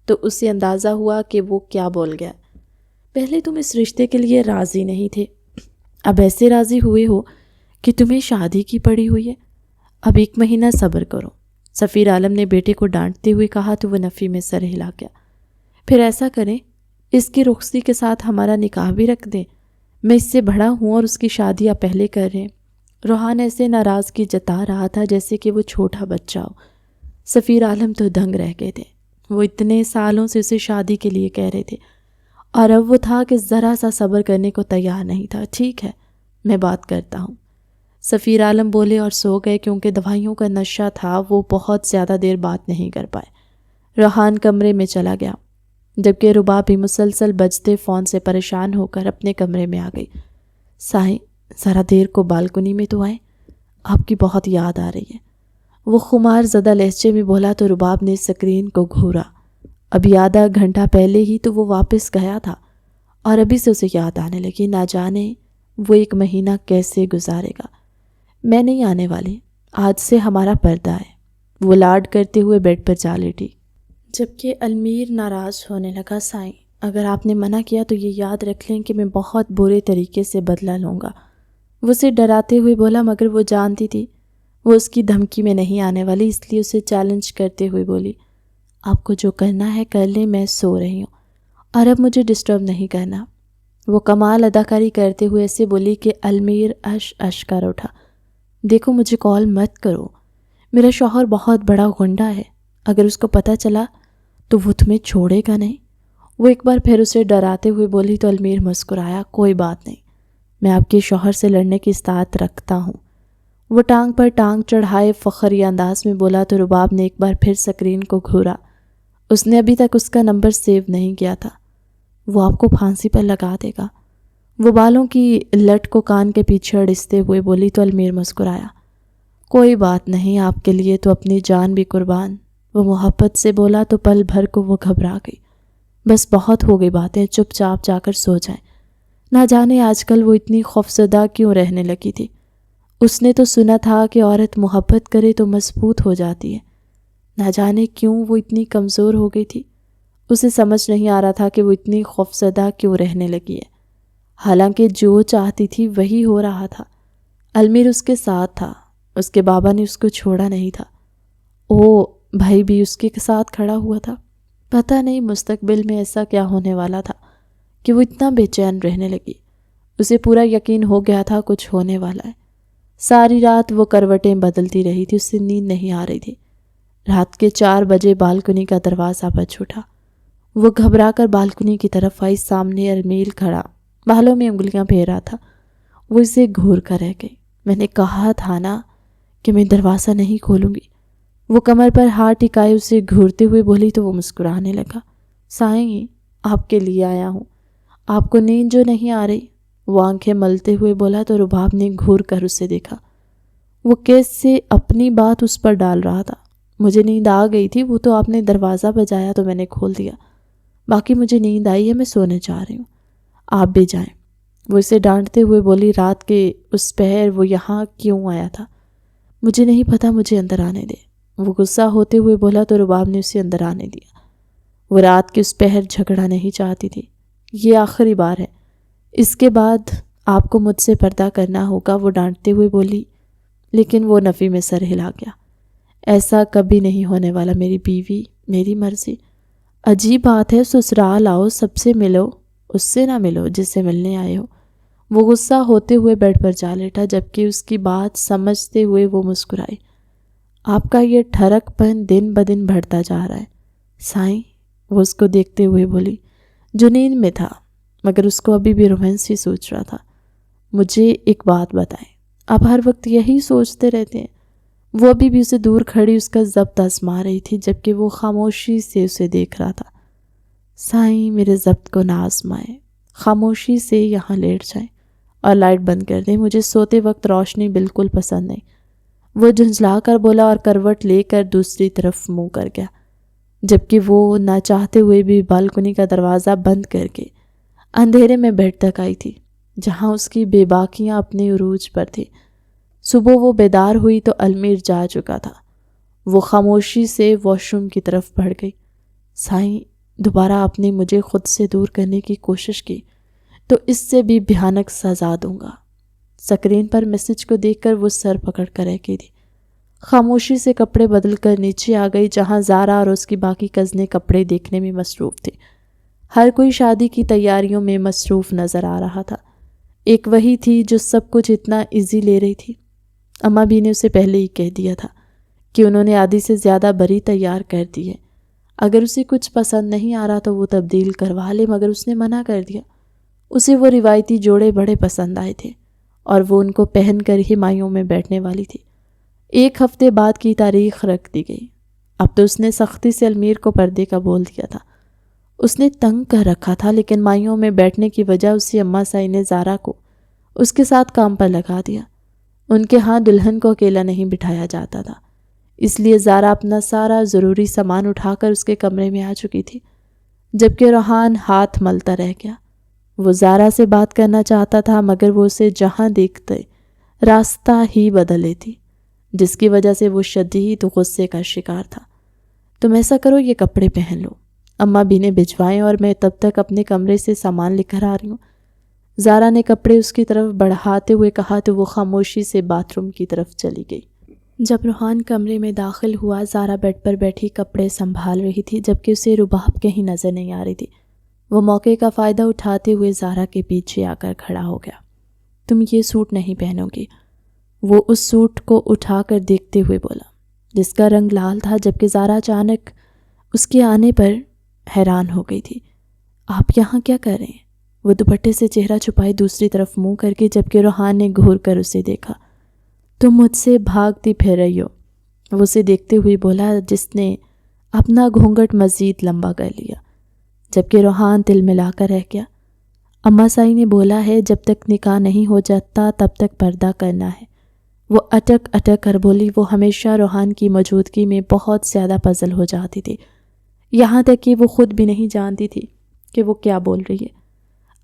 تو اسے اندازہ ہوا کہ وہ کیا بول گیا۔ پہلے تم اس رشتے کے لیے راضی نہیں تھے، اب ایسے راضی ہوئے ہو کہ تمہیں شادی کی پڑی ہوئی ہے۔ اب 1 مہینہ صبر کرو۔ سفیر عالم نے بیٹے کو ڈانٹتے ہوئے کہا تو وہ نفی میں سر ہلا گیا۔ پھر ایسا کریں، اس کی رخصتی کے ساتھ ہمارا نکاح بھی رکھ دیں۔ میں اس سے بڑا ہوں اور اس کی شادی آپ پہلے کر رہے ہیں۔ روحان ایسے ناراضگی جتا رہا تھا جیسے کہ وہ چھوٹا بچہ ہو۔ سفیر عالم تو دنگ رہ گئے تھے۔ وہ اتنے سالوں سے اسے شادی کے لیے کہہ رہے تھے اور اب وہ تھا کہ ذرا سا صبر کرنے کو تیار نہیں تھا۔ ٹھیک ہے، میں بات کرتا ہوں۔ سفیر عالم بولے اور سو گئے، کیونکہ دوائیوں کا نشہ تھا، وہ بہت زیادہ دیر بات نہیں کر پائے۔ روحان کمرے میں چلا گیا، جبکہ رباب بھی مسلسل بجتے فون سے پریشان ہو کر اپنے کمرے میں آ گئی۔ سائیں، ذرا دیر کو بالکنی میں تو آئیں، آپ کی بہت یاد آ رہی ہے۔ وہ خمار زدہ لہجے میں بولا تو رباب نے سکرین کو گھورا۔ ابھی آدھا گھنٹہ پہلے ہی تو وہ واپس گیا تھا اور ابھی سے اسے یاد آنے لگی۔ نہ جانے وہ 1 مہینہ کیسے گزارے گا۔ میں نہیں آنے والی، آج سے ہمارا پردہ ہے۔ وہ لاڈ کرتے ہوئے بیڈ پر جا لیٹی، جبکہ المیر ناراض ہونے لگا۔ سائیں، اگر آپ نے منع کیا تو یہ یاد رکھ لیں کہ میں بہت برے طریقے سے بدلہ لوں گا۔ وہ اسے ڈراتے ہوئے بولا، مگر وہ جانتی تھی وہ اس کی دھمکی میں نہیں آنے والی، اس لیے اسے چیلنج کرتے ہوئے بولی، آپ کو جو کرنا ہے کر لیں، میں سو رہی ہوں اور اب مجھے ڈسٹرب نہیں کرنا۔ وہ کمال اداکاری کرتے ہوئے ایسے بولی کہ المیر اش کر اٹھا۔ دیکھو، مجھے کال مت کرو، میرا شوہر بہت بڑا غنڈہ ہے، اگر اس کو پتہ چلا تو وہ تمہیں چھوڑے گا نہیں۔ وہ ایک بار پھر اسے ڈراتے ہوئے بولی تو المیر مسکرایا، کوئی بات نہیں، میں آپ کے شوہر سے لڑنے کی استطاعت رکھتا ہوں۔ وہ ٹانگ پر ٹانگ چڑھائے فخری انداز میں بولا تو رباب نے ایک بار پھر سکرین کو گھورا۔ اس نے ابھی تک اس کا نمبر سیو نہیں کیا تھا۔ وہ آپ کو پھانسی پر لگا دے گا۔ وہ بالوں کی لٹ کو کان کے پیچھے اڑستے ہوئے بولی تو المیر مسکرایا، کوئی بات نہیں، آپ کے لیے تو اپنی جان بھی قربان۔ وہ محبت سے بولا تو پل بھر کو وہ گھبرا گئی۔ بس بہت ہو گئی باتیں، چپ چاپ جا کر سو جائیں۔ نہ جانے آج کل وہ اتنی خوفزدہ کیوں رہنے لگی تھی۔ اس نے تو سنا تھا کہ عورت محبت کرے تو مضبوط ہو جاتی ہے، نہ جانے کیوں وہ اتنی کمزور ہو گئی تھی۔ اسے سمجھ نہیں آ رہا تھا کہ وہ اتنی خوفزدہ کیوں رہنے لگی ہے، حالانکہ جو چاہتی تھی وہی ہو رہا تھا۔ المیر اس کے ساتھ تھا، اس کے بابا نے اس کو چھوڑا نہیں تھا، او بھائی بھی اس کے ساتھ کھڑا ہوا تھا۔ پتہ نہیں مستقبل میں ایسا کیا ہونے والا تھا کہ وہ اتنا بے چین رہنے لگی۔ اسے پورا یقین ہو گیا تھا کچھ ہونے والا ہے۔ ساری رات وہ کروٹیں بدلتی رہی تھی، اس سے نیند نہیں آ رہی تھی۔ رات کے 4 بجے بالکنی کا دروازہ بج اٹھا۔ وہ گھبرا کر بالکنی کی طرف آئی۔ سامنے ارمیل کھڑا بالوں میں انگلیاں پھیر رہا تھا۔ وہ اسے گھور کر رہ گئی۔ میں نے کہا تھا نا کہ میں دروازہ نہیں کھولوں گی۔ وہ کمر پر ہاتھ ٹکائے اسے گھورتے ہوئے بولی تو وہ مسکرانے لگا۔ سائیں، آپ کے لیے آیا ہوں، آپ کو نیند جو نہیں آ رہی؟ وہ آنکھیں ملتے ہوئے بولا تو رباب نے گھور کر اسے دیکھا۔ وہ کیسے اپنی بات اس پر ڈال رہا تھا۔ مجھے نیند آ گئی تھی، وہ تو آپ نے دروازہ بجایا تو میں نے کھول دیا، باقی مجھے نیند آئی ہے، میں سونے جا رہی ہوں، آپ بھی جائیں۔ وہ اسے ڈانٹتے ہوئے بولی رات کے اس پہر وہ یہاں کیوں آیا تھا؟ مجھے نہیں پتا، مجھے اندر آنے دے۔ وہ غصہ ہوتے ہوئے بولا تو رباب نے اسے اندر آنے دیا۔ وہ رات کے اس پہر جھگڑا نہیں چاہتی تھی۔ یہ آخری بار ہے، اس کے بعد آپ کو مجھ سے پردہ کرنا ہوگا، وہ ڈانٹتے ہوئے بولی۔ لیکن وہ نفی میں سر ہلا گیا۔ ایسا کبھی نہیں ہونے والا، میری بیوی، میری مرضی۔ عجیب بات ہے، سسرال آؤ، سب سے ملو، اس سے نہ ملو جس سے ملنے آئے ہو۔ وہ غصہ ہوتے ہوئے بیڈ پر جا لیٹا، جبکہ اس کی بات سمجھتے ہوئے وہ مسکرائی۔ آپ کا یہ ٹھڑک پن دن بدن بڑھتا جا رہا ہے سائیں، وہ اس کو دیکھتے ہوئے بولی، جو نیند میں تھا مگر اس کو ابھی بھی رومانس ہی سوچ رہا تھا۔ مجھے ایک بات بتائیں، آپ ہر وقت یہی سوچتے رہتے ہیں؟ وہ ابھی بھی اسے دور کھڑی اس کا ضبط آزما رہی تھی، جبکہ وہ خاموشی سے اسے دیکھ رہا تھا۔ سائیں، میرے ضبط کو نہ آزمائیں، خاموشی سے یہاں لیٹ جائیں اور لائٹ بند کر دیں، مجھے سوتے وقت روشنی بالکل پسند نہیں۔ وہ جھنجھلا کر بولا اور کروٹ لے کر دوسری طرف منہ کر گیا، جبکہ وہ نہ چاہتے ہوئے بھی بالکنی کا دروازہ بند کر کے اندھیرے میں بیڈ تک آئی تھی، جہاں اس کی بے باکیاں اپنے عروج پر تھی۔ صبح وہ بیدار ہوئی تو المیر جا چکا تھا۔ وہ خاموشی سے واش روم کی طرف بڑھ گئی۔ سائیں، دوبارہ آپ نے مجھے خود سے دور کرنے کی کوشش کی تو اس سے بھی بھیانک سزا دوں گا۔ سکرین پر میسج کو دیکھ کر وہ سر پکڑ کر رہ گئی تھی۔ خاموشی سے کپڑے بدل کر نیچے آ گئی، جہاں زارا اور اس کی باقی کزنیں کپڑے دیکھنے میں مصروف تھی۔ ہر کوئی شادی کی تیاریوں میں مصروف نظر آ رہا تھا۔ ایک وہی تھی جو سب کچھ اتنا ایزی لے رہی تھی۔ اماں بھی نے اسے پہلے ہی کہہ دیا تھا کہ انہوں نے آدھی سے زیادہ بری تیار کر دی ہے، اگر اسے کچھ پسند نہیں آ رہا تو وہ تبدیل کروا لے، مگر اس نے منع کر دیا۔ اسے وہ روایتی جوڑے بڑے پسند آئے تھے اور وہ ان کو پہن کر ہی مائیوں میں بیٹھنے والی تھی۔ 1 ہفتے بعد کی تاریخ رکھ دی گئی۔ اب تو اس نے سختی سے المیر کو پردے کا بول دیا تھا۔ اس نے تنگ کر رکھا تھا، لیکن مائیوں میں بیٹھنے کی وجہ اسے اماں سائی نے زارا کو اس کے ساتھ کام پر لگا دیا۔ ان کے ہاں دلہن کو اکیلا نہیں بٹھایا جاتا تھا، اس لیے زارا اپنا سارا ضروری سامان اٹھا کر اس کے کمرے میں آ چکی تھی، جبکہ روحان ہاتھ ملتا رہ گیا۔ وہ زارا سے بات کرنا چاہتا تھا، مگر وہ اسے جہاں دیکھتے راستہ ہی بدل لیتی، جس کی وجہ سے وہ شدید غصے کا شکار تھا۔ تم ایسا کرو، یہ کپڑے پہن لو، اماں بھی نے بھجوائیں اور میں تب تک اپنے کمرے سے سامان لے کر آ رہی ہوں۔ زارا نے کپڑے اس کی طرف بڑھاتے ہوئے کہا تو وہ خاموشی سے باتھ روم کی طرف چلی گئی۔ جب روحان کمرے میں داخل ہوا، زارا بیڈ پر بیٹھی کپڑے سنبھال رہی تھی، جبکہ اسے رباب کہیں نظر نہیں آ رہی تھی۔ وہ موقع کا فائدہ اٹھاتے ہوئے زارا کے پیچھے آ کر کھڑا ہو گیا۔ تم یہ سوٹ نہیں پہنو گی، وہ اس سوٹ کو اٹھا کر دیکھتے ہوئے بولا، جس کا رنگ لال تھا، جبکہ زارا اچانک اس کے آنے پر حیران ہو گئی تھی۔ آپ یہاں کیا کر رہے ہیں؟ وہ دوپٹے سے چہرہ چھپائے دوسری طرف منہ کر کے، جبکہ روحان نے گھور کر اسے دیکھا۔ تم مجھ سے بھاگتی پھر رہی ہو، وہ اسے دیکھتے ہوئے بولا، جس نے اپنا گھونگھٹ مزید لمبا کر لیا، جبکہ روحان تل ملا کر رہ گیا۔ اماں سائی نے بولا ہے جب تک نکاح نہیں ہو جاتا تب تک پردہ کرنا ہے۔ وہ اٹک اٹک کر بولی۔ وہ ہمیشہ روحان کی موجودگی میں بہت زیادہ پزل ہو جاتی تھی، یہاں تک کہ وہ خود بھی نہیں جانتی تھی کہ وہ کیا بول رہی ہے۔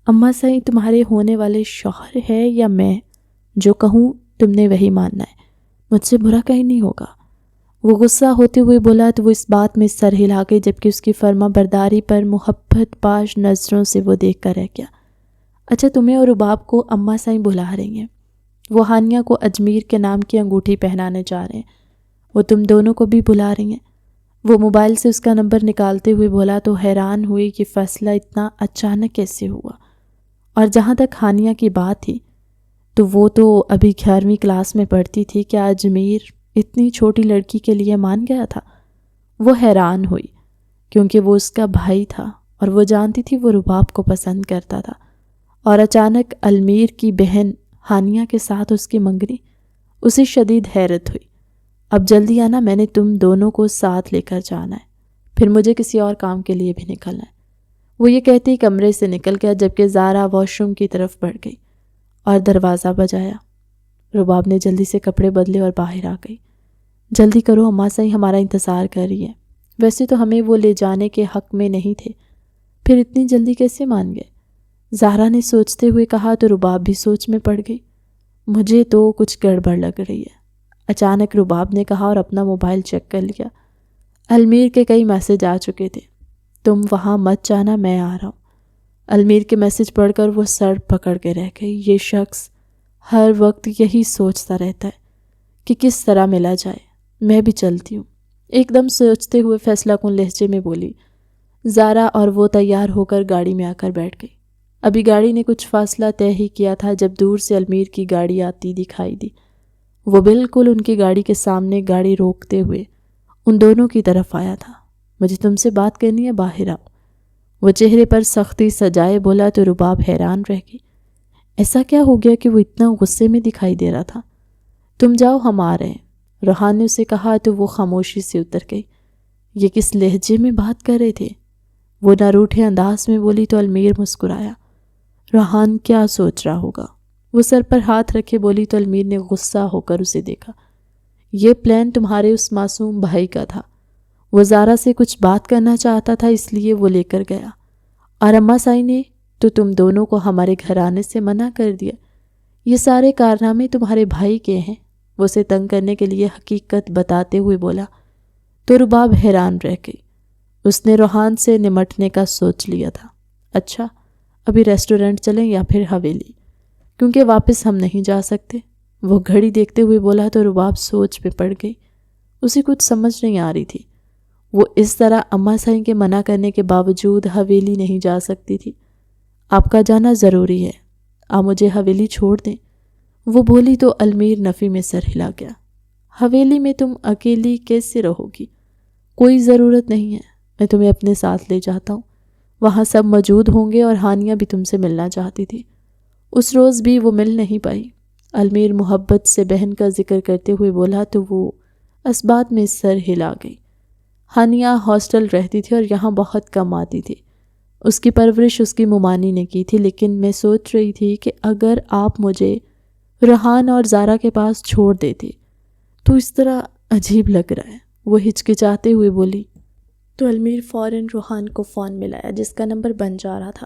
اماں سائی، تمہارے ہونے والے شوہر ہے یا میں؟ جو کہوں تم نے وہی ماننا ہے، مجھ سے برا کہیں نہیں ہوگا۔ وہ غصہ ہوتے ہوئے بولا تو وہ اس بات میں سر ہلا گئی، جبکہ اس کی فرما برداری پر محبت پاش نظروں سے وہ دیکھ کر رہ گیا۔ اچھا، تمہیں اور رباب کو اماں سائی بلا رہی ہیں، وہ ہانیہ کو اجمیر کے نام کی انگوٹھی پہنانے جا رہے ہیں، وہ تم دونوں کو بھی بلا رہی ہیں۔ وہ موبائل سے اس کا نمبر نکالتے ہوئے بولا تو حیران ہوئی کہ فیصلہ اتنا اچانک کیسے ہوا، اور جہاں تک ہانیہ کی بات تھی تو وہ تو ابھی 11ویں کلاس میں پڑھتی تھی، کیا اجمیر اتنی چھوٹی لڑکی کے لیے مان گیا تھا؟ وہ حیران ہوئی کیونکہ وہ اس کا بھائی تھا اور وہ جانتی تھی وہ رباب کو پسند کرتا تھا، اور اچانک المیر کی بہن ہانیہ کے ساتھ اس کی منگنی، اسے شدید حیرت ہوئی۔ اب جلدی آنا، میں نے تم دونوں کو ساتھ لے کر جانا ہے، پھر مجھے کسی اور کام کے لیے بھی نکلنا ہے۔ وہ یہ کہتے ہی کمرے سے نکل گیا جبکہ زارا واش روم کی طرف بڑھ گئی اور دروازہ بجایا۔ رباب نے جلدی سے کپڑے بدلے اور باہر آ گئی۔ جلدی کرو، اماں صحیح ہمارا انتظار کر رہی ہے۔ ویسے تو ہمیں وہ لے جانے کے حق میں نہیں تھے، پھر اتنی جلدی کیسے مان گئے؟ زہرا نے سوچتے ہوئے کہا تو رباب بھی سوچ میں پڑ گئی۔ مجھے تو کچھ گڑبڑ لگ رہی ہے، اچانک رباب نے کہا اور اپنا موبائل چیک کر لیا۔ المیر کے کئی میسج آ چکے تھے، تم وہاں مت جانا، میں آ رہا ہوں۔ المیر کے میسج پڑھ کر وہ سر پکڑ کے رہ گئی۔ یہ شخص ہر وقت یہی سوچتا رہتا ہے کہ کس طرح ملا جائے، میں بھی چلتی ہوں، ایک دم سوچتے ہوئے فیصلہ کن لہجے میں بولی۔ زارا اور وہ تیار ہو کر گاڑی میں آ کر بیٹھ گئی۔ ابھی گاڑی نے کچھ فاصلہ طے ہی کیا تھا جب دور سے المیر کی گاڑی آتی دکھائی دی۔ وہ بالکل ان کی گاڑی کے سامنے گاڑی روکتے ہوئے ان دونوں کی طرف آیا تھا۔ مجھے تم سے بات کرنی ہے، باہر آؤ۔ وہ چہرے پر سختی سجائے بولا تو رباب حیران رہ گئی۔ ایسا کیا ہو گیا کہ وہ اتنا غصے میں دکھائی دے رہا تھا؟ تم جاؤ، ہم آ رہے ہیں، روحان نے اسے کہا تو وہ خاموشی سے اتر گئی۔ یہ کس لہجے میں بات کر رہے تھے؟ وہ نہ روٹھے انداز میں بولی تو المیر مسکرایا۔ روحان کیا سوچ رہا ہوگا؟ وہ سر پر ہاتھ رکھے بولی تو المیر نے غصہ ہو کر اسے دیکھا۔ یہ پلان تمہارے اس معصوم بھائی کا تھا، وہ زارا سے کچھ بات کرنا چاہتا تھا اس لیے وہ لے کر گیا، اور اماں سائی نے تو تم دونوں کو ہمارے گھر آنے سے منع کر دیا۔ یہ سارے کارنامے تمہارے بھائی کے ہیں، وہ اسے تنگ کرنے کے لیے حقیقت بتاتے ہوئے بولا تو رباب حیران رہ گئی۔ اس نے روحان سے نمٹنے کا سوچ لیا تھا۔ اچھا، ابھی ریسٹورنٹ چلیں یا پھر حویلی، کیونکہ واپس ہم نہیں جا سکتے، وہ گھڑی دیکھتے ہوئے بولا تو رباب سوچ میں پڑ گئی۔ اسے کچھ سمجھ نہیں آ رہی تھی، وہ اس طرح اماں سائیں کے منع کرنے کے باوجود حویلی نہیں جا سکتی تھی۔ آپ کا جانا ضروری ہے، آپ مجھے حویلی چھوڑ دیں، وہ بولی تو المیر نفی میں سر ہلا گیا۔ حویلی میں تم اکیلی کیسے رہو گی؟ کوئی ضرورت نہیں ہے، میں تمہیں اپنے ساتھ لے جاتا ہوں، وہاں سب موجود ہوں گے، اور ہانیہ بھی تم سے ملنا چاہتی تھی، اس روز بھی وہ مل نہیں پائی۔ المیر محبت سے بہن کا ذکر کرتے ہوئے بولا تو وہ اسبات میں سر ہلا گئی۔ ہانیہ ہاسٹل رہتی تھی اور یہاں بہت کم آتی تھی، اس کی پرورش اس کی ممانی نے کی تھی، لیکن میں سوچ رہی تھی کہ اگر آپ مجھے روحان اور زارا کے پاس چھوڑ دیتے تو اس طرح عجیب لگ رہا ہے، وہ ہچکچاتے ہوئے بولی تو المیر فوراً روحان کو فون ملایا جس کا نمبر بن جا رہا تھا۔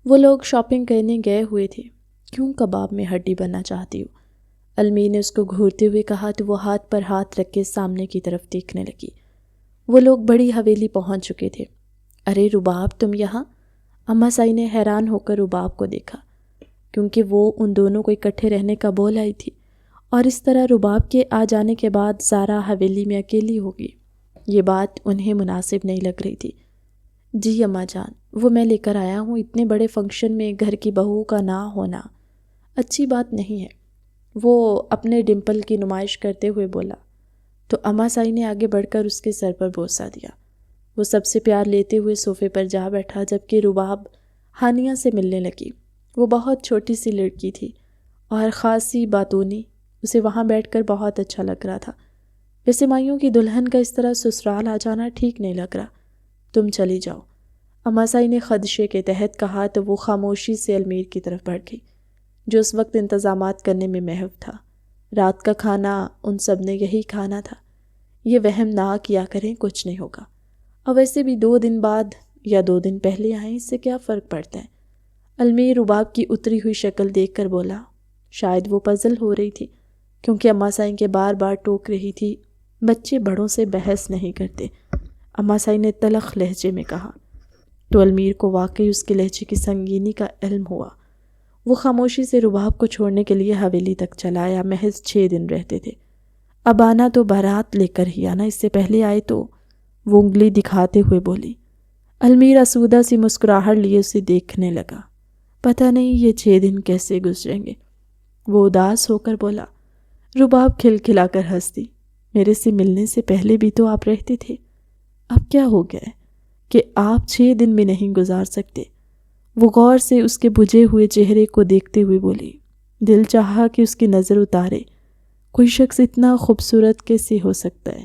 وہ لوگ شاپنگ کرنے گئے ہوئے تھے۔ کیوں کباب میں ہڈی بننا چاہتی ہو؟ المیر نے اس کو گھورتے ہوئے کہا تو وہ ہاتھ پر ہاتھ رکھ کے سامنے کی طرف دیکھنے لگی۔ وہ لوگ بڑی حویلی پہنچ چکے تھے۔ ارے رباب، تم یہاں؟ اماں سائی نے حیران ہو کر رباب کو دیکھا، کیونکہ وہ ان دونوں کو اکٹھے رہنے کا بول آئی تھی، اور اس طرح رباب کے آ جانے کے بعد زارا حویلی میں اکیلی ہوگی، یہ بات انہیں مناسب نہیں لگ رہی تھی۔ جی اماں جان، وہ میں لے کر آیا ہوں، اتنے بڑے فنکشن میں گھر کی بہو کا نہ ہونا اچھی بات نہیں ہے، وہ اپنے ڈمپل کی نمائش کرتے ہوئے بولا تو اماں سائی نے آگے بڑھ کر اس کے سر پر بوسہ دیا۔ وہ سب سے پیار لیتے ہوئے صوفے پر جا بیٹھا جبکہ رباب ہانیہ سے ملنے لگی۔ وہ بہت چھوٹی سی لڑکی تھی اور خاصی باتونی، اسے وہاں بیٹھ کر بہت اچھا لگ رہا تھا۔ ویسے مائیوں کی دلہن کا اس طرح سسرال آ جانا ٹھیک نہیں لگ رہا، تم چلی جاؤ، اماں سائی نے خدشے کے تحت کہا تو وہ خاموشی سے المیر کی طرف بڑھ گئی جو اس وقت انتظامات کرنے میں محو تھا۔ رات کا کھانا ان سب نے یہی کھانا تھا۔ یہ وہم نہ کیا کریں، کچھ نہیں ہوگا، اور ویسے بھی 2 دن بعد یا 2 دن پہلے آئیں، اس سے کیا فرق پڑتا ہے؟ المیر رباب کی اتری ہوئی شکل دیکھ کر بولا۔ شاید وہ پزل ہو رہی تھی کیونکہ اماں سائی کے بار بار ٹوک رہی تھی، بچے بڑوں سے بحث نہیں کرتے، اماں سائی نے تلخ لہجے میں کہا تو المیر کو واقعی اس کے لہجے کی سنگینی کا علم ہوا۔ وہ خاموشی سے رباب کو چھوڑنے کے لیے حویلی تک چلا آیا۔ محض 6 دن رہتے تھے، اب آنا تو بارات لے کر ہی آنا، اس سے پہلے آئے تو وہ انگلی دکھاتے ہوئے بولی۔ المیر آسودہ سی مسکراہٹ لیے اسے دیکھنے لگا۔ پتہ نہیں یہ 6 دن کیسے گزریں گے۔ وہ اداس ہو کر بولا۔ رباب کھلکھلا کر ہنس دی۔ میرے سے ملنے سے پہلے بھی تو آپ رہتے تھے، اب کیا ہو گیا ہے کہ آپ 6 دن بھی نہیں گزار سکتے؟ وہ غور سے اس کے بجھے ہوئے چہرے کو دیکھتے ہوئے بولی۔ دل چاہا کہ اس کی نظر اتارے۔ کوئی شخص اتنا خوبصورت کیسے ہو سکتا ہے؟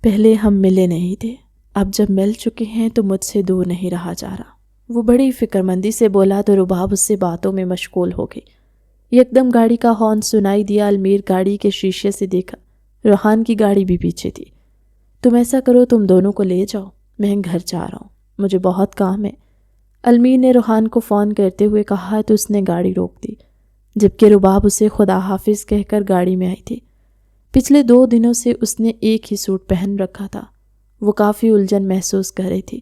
پہلے ہم ملے نہیں تھے، اب جب مل چکے ہیں تو مجھ سے دور نہیں رہا جا رہا۔ وہ بڑی فکر مندی سے بولا تو رباب اس سے باتوں میں مشغول ہو گئی۔ یکدم گاڑی کا ہارن سنائی دیا۔ المیر گاڑی کے شیشے سے دیکھا، روحان کی گاڑی بھی پیچھے تھی۔ تم ایسا کرو، تم دونوں کو لے جاؤ، میں گھر جا رہا ہوں، مجھے بہت کام ہے، المیر نے روحان کو فون کرتے ہوئے کہا تو اس نے گاڑی روک دی، جبکہ رباب اسے خدا حافظ کہہ کر گاڑی میں آئی تھی۔ پچھلے 2 دنوں سے اس نے ایک ہی سوٹ پہن رکھا تھا۔ وہ کافی الجھن محسوس کر رہی تھی۔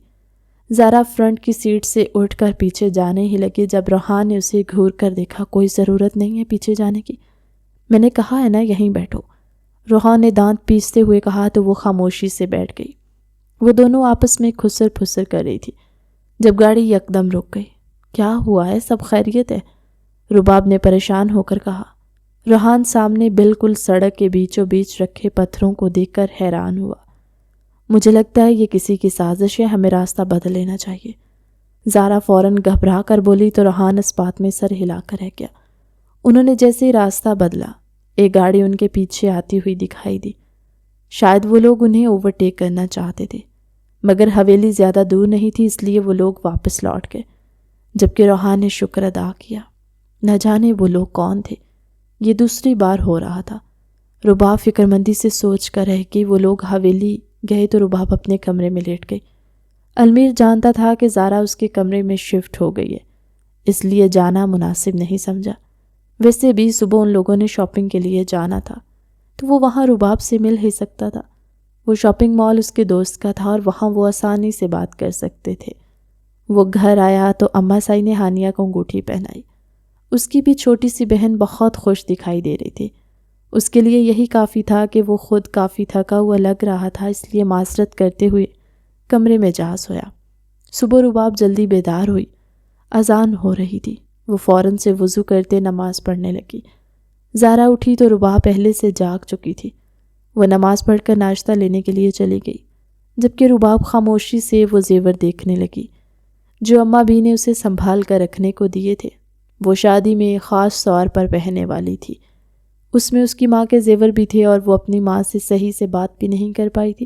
زارا فرنٹ کی سیٹ سے اٹھ کر پیچھے جانے ہی لگی جب روحان نے اسے گھور کر دیکھا۔ کوئی ضرورت نہیں ہے پیچھے جانے کی، میں نے کہا ہے نا یہیں بیٹھو، روحان نے دانت پیستے ہوئے کہا تو وہ خاموشی سے بیٹھ گئی۔ وہ دونوں آپس میں کھسر پھسر کر رہی تھی جب گاڑی یکدم رک گئی۔ کیا ہوا ہے؟ سب خیریت ہے؟ رباب نے پریشان ہو کر کہا۔ روحان سامنے بالکل سڑک کے بیچوں بیچ رکھے پتھروں کو دیکھ کر حیران ہوا۔ مجھے لگتا ہے یہ کسی کی سازش ہے، ہمیں راستہ بدل لینا چاہیے۔ زارا فوراً گھبرا کر بولی تو روحان اس بات میں سر ہلا کر رہ گیا۔ انہوں نے جیسے ہی راستہ بدلا، ایک گاڑی ان کے پیچھے آتی ہوئی دکھائی دی۔ شاید وہ لوگ انہیں اوورٹیک کرنا چاہتے تھے، مگر حویلی زیادہ دور نہیں تھی، اس لیے وہ لوگ واپس لوٹ گئے، جبکہ روحان نے شکر ادا کیا۔ نہ جانے وہ لوگ کون تھے، یہ دوسری بار ہو رہا تھا۔ رباب فکر مندی سے سوچ کر رہ کہ وہ لوگ حویلی گئے تو رباب اپنے کمرے میں لیٹ گئی۔ المیر جانتا تھا کہ زارا اس کے کمرے میں شفٹ ہو گئی ہے، اس لیے جانا مناسب نہیں سمجھا۔ ویسے بھی صبح ان لوگوں نے شاپنگ کے لیے جانا تھا تو وہ وہاں رباب سے مل ہی سکتا تھا۔ وہ شاپنگ مال اس کے دوست کا تھا اور وہاں وہ آسانی سے بات کر سکتے تھے۔ وہ گھر آیا تو اماں سائی نے ہانیہ کو انگوٹھی پہنائی۔ اس کی بھی چھوٹی سی بہن بہت خوش دکھائی دے رہی تھی۔ اس کے لیے یہی کافی تھا کہ وہ خود کافی تھکا ہوا لگ رہا تھا، اس لیے معذرت کرتے ہوئے کمرے میں جا سویا۔ صبح رباب جلدی بیدار ہوئی۔ اذان ہو رہی تھی۔ وہ فوراً سے وضو کرتے نماز پڑھنے لگی۔ زارا اٹھی تو رباب پہلے سے جاگ چکی تھی۔ وہ نماز پڑھ کر ناشتہ لینے کے لیے چلی گئی، جبکہ رباب خاموشی سے وہ زیور دیکھنے لگی جو اماں بھی نے اسے سنبھال کر رکھنے کو دیے تھے۔ وہ شادی میں خاص طور پر پہننے والی تھی۔ اس میں اس کی ماں کے زیور بھی تھے اور وہ اپنی ماں سے صحیح سے بات بھی نہیں کر پائی تھی۔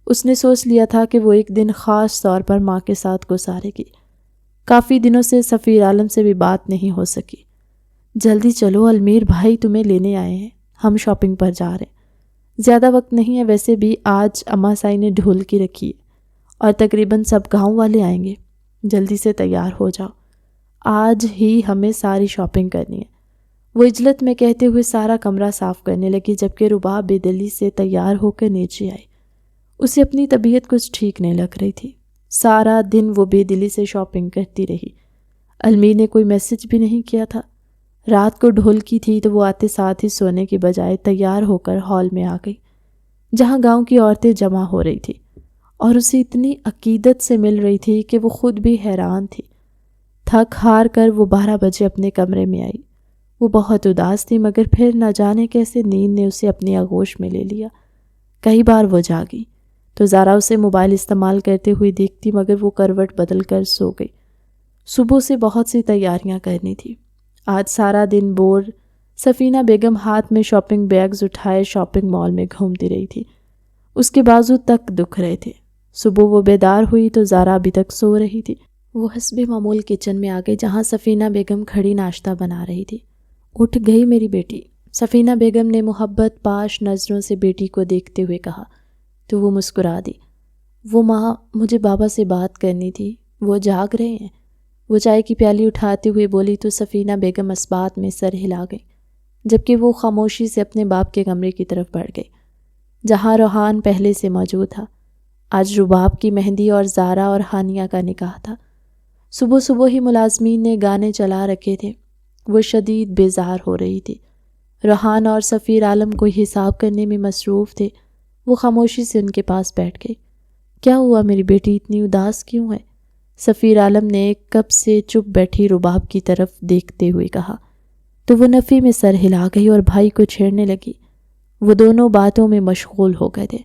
اس نے سوچ لیا تھا کہ وہ ایک دن خاص طور پر ماں کے ساتھ گزارے گی۔ کافی دنوں سے سفیر عالم سے بھی بات نہیں ہو سکی۔ جلدی چلو، المیر بھائی تمہیں لینے آئے ہیں، ہم شاپنگ پر جا رہے ہیں۔ زیادہ وقت نہیں ہے، ویسے بھی آج اماں سائی نے ڈھولکی رکھی ہے اور تقریباً سب گاؤں والے آئیں گے، جلدی سے تیار ہو جاؤ، آج ہی ہمیں ساری شاپنگ کرنی ہے۔ وہ عجلت میں کہتے ہوئے سارا کمرہ صاف کرنے لگی، جبکہ رباب بے دلی سے تیار ہو کر نیچے آئی۔ اسے اپنی طبیعت کچھ ٹھیک نہیں لگ رہی تھی۔ سارا دن وہ بے دلی سے شاپنگ کرتی رہی۔ المیر نے کوئی میسج بھی نہیں کیا تھا۔ رات کو ڈھولکی تھی تو وہ آتے ساتھ ہی سونے کی بجائے تیار ہو کر ہال میں آ گئی، جہاں گاؤں کی عورتیں جمع ہو رہی تھی اور اسے اتنی عقیدت سے مل رہی تھی کہ وہ خود بھی حیران تھی۔ تھک ہار کر وہ 12 بجے اپنے کمرے میں آئی۔ وہ بہت اداس تھی، مگر پھر نہ جانے کیسے نیند نے اسے اپنی آغوش میں لے لیا۔ کئی بار وہ جاگی تو زارا اسے موبائل استعمال کرتے ہوئے دیکھتی، مگر وہ کروٹ بدل کر سو گئی۔ صبح سے بہت سی تیاریاں کرنی تھی۔ آج سارا دن بور سفینہ بیگم ہاتھ میں شاپنگ بیگز اٹھائے شاپنگ مال میں گھومتی رہی تھی۔ اس کے بازو تک دکھ رہے تھے۔ صبح وہ بیدار ہوئی تو زارا ابھی تک سو رہی تھی۔ وہ حسب معمول کچن میں آ گئی، جہاں سفینہ بیگم کھڑی ناشتہ بنا رہی تھی۔ اٹھ گئی میری بیٹی، سفینہ بیگم نے محبت پاش نظروں سے بیٹی کو دیکھتے ہوئے کہا تو وہ مسکرا دی۔ وہ ماں، مجھے بابا سے بات کرنی تھی، وہ جاگ رہے ہیں، وہ چائے کی پیالی اٹھاتے ہوئے بولی تو سفینہ بیگم اس بات میں سر ہلا گئی، جبکہ وہ خاموشی سے اپنے باپ کے کمرے کی طرف بڑھ گئی، جہاں روحان پہلے سے موجود تھا۔ آج رباب کی مہندی اور زارا اور ہانیہ کا نکاح تھا۔ صبح صبح ہی ملازمین نے گانے چلا رکھے تھے۔ وہ شدید بیزار ہو رہی تھی۔ روحان اور سفیر عالم کوئی حساب کرنے میں مصروف تھے۔ وہ خاموشی سے ان کے پاس بیٹھ گئی۔ کیا ہوا میری بیٹی، اتنی اداس کیوں ہے؟ سفیر عالم نے کب سے چپ بیٹھی رباب کی طرف دیکھتے ہوئے کہا تو وہ نفی میں سر ہلا گئی اور بھائی کو چھیڑنے لگی۔ وہ دونوں باتوں میں مشغول ہو گئے تھے۔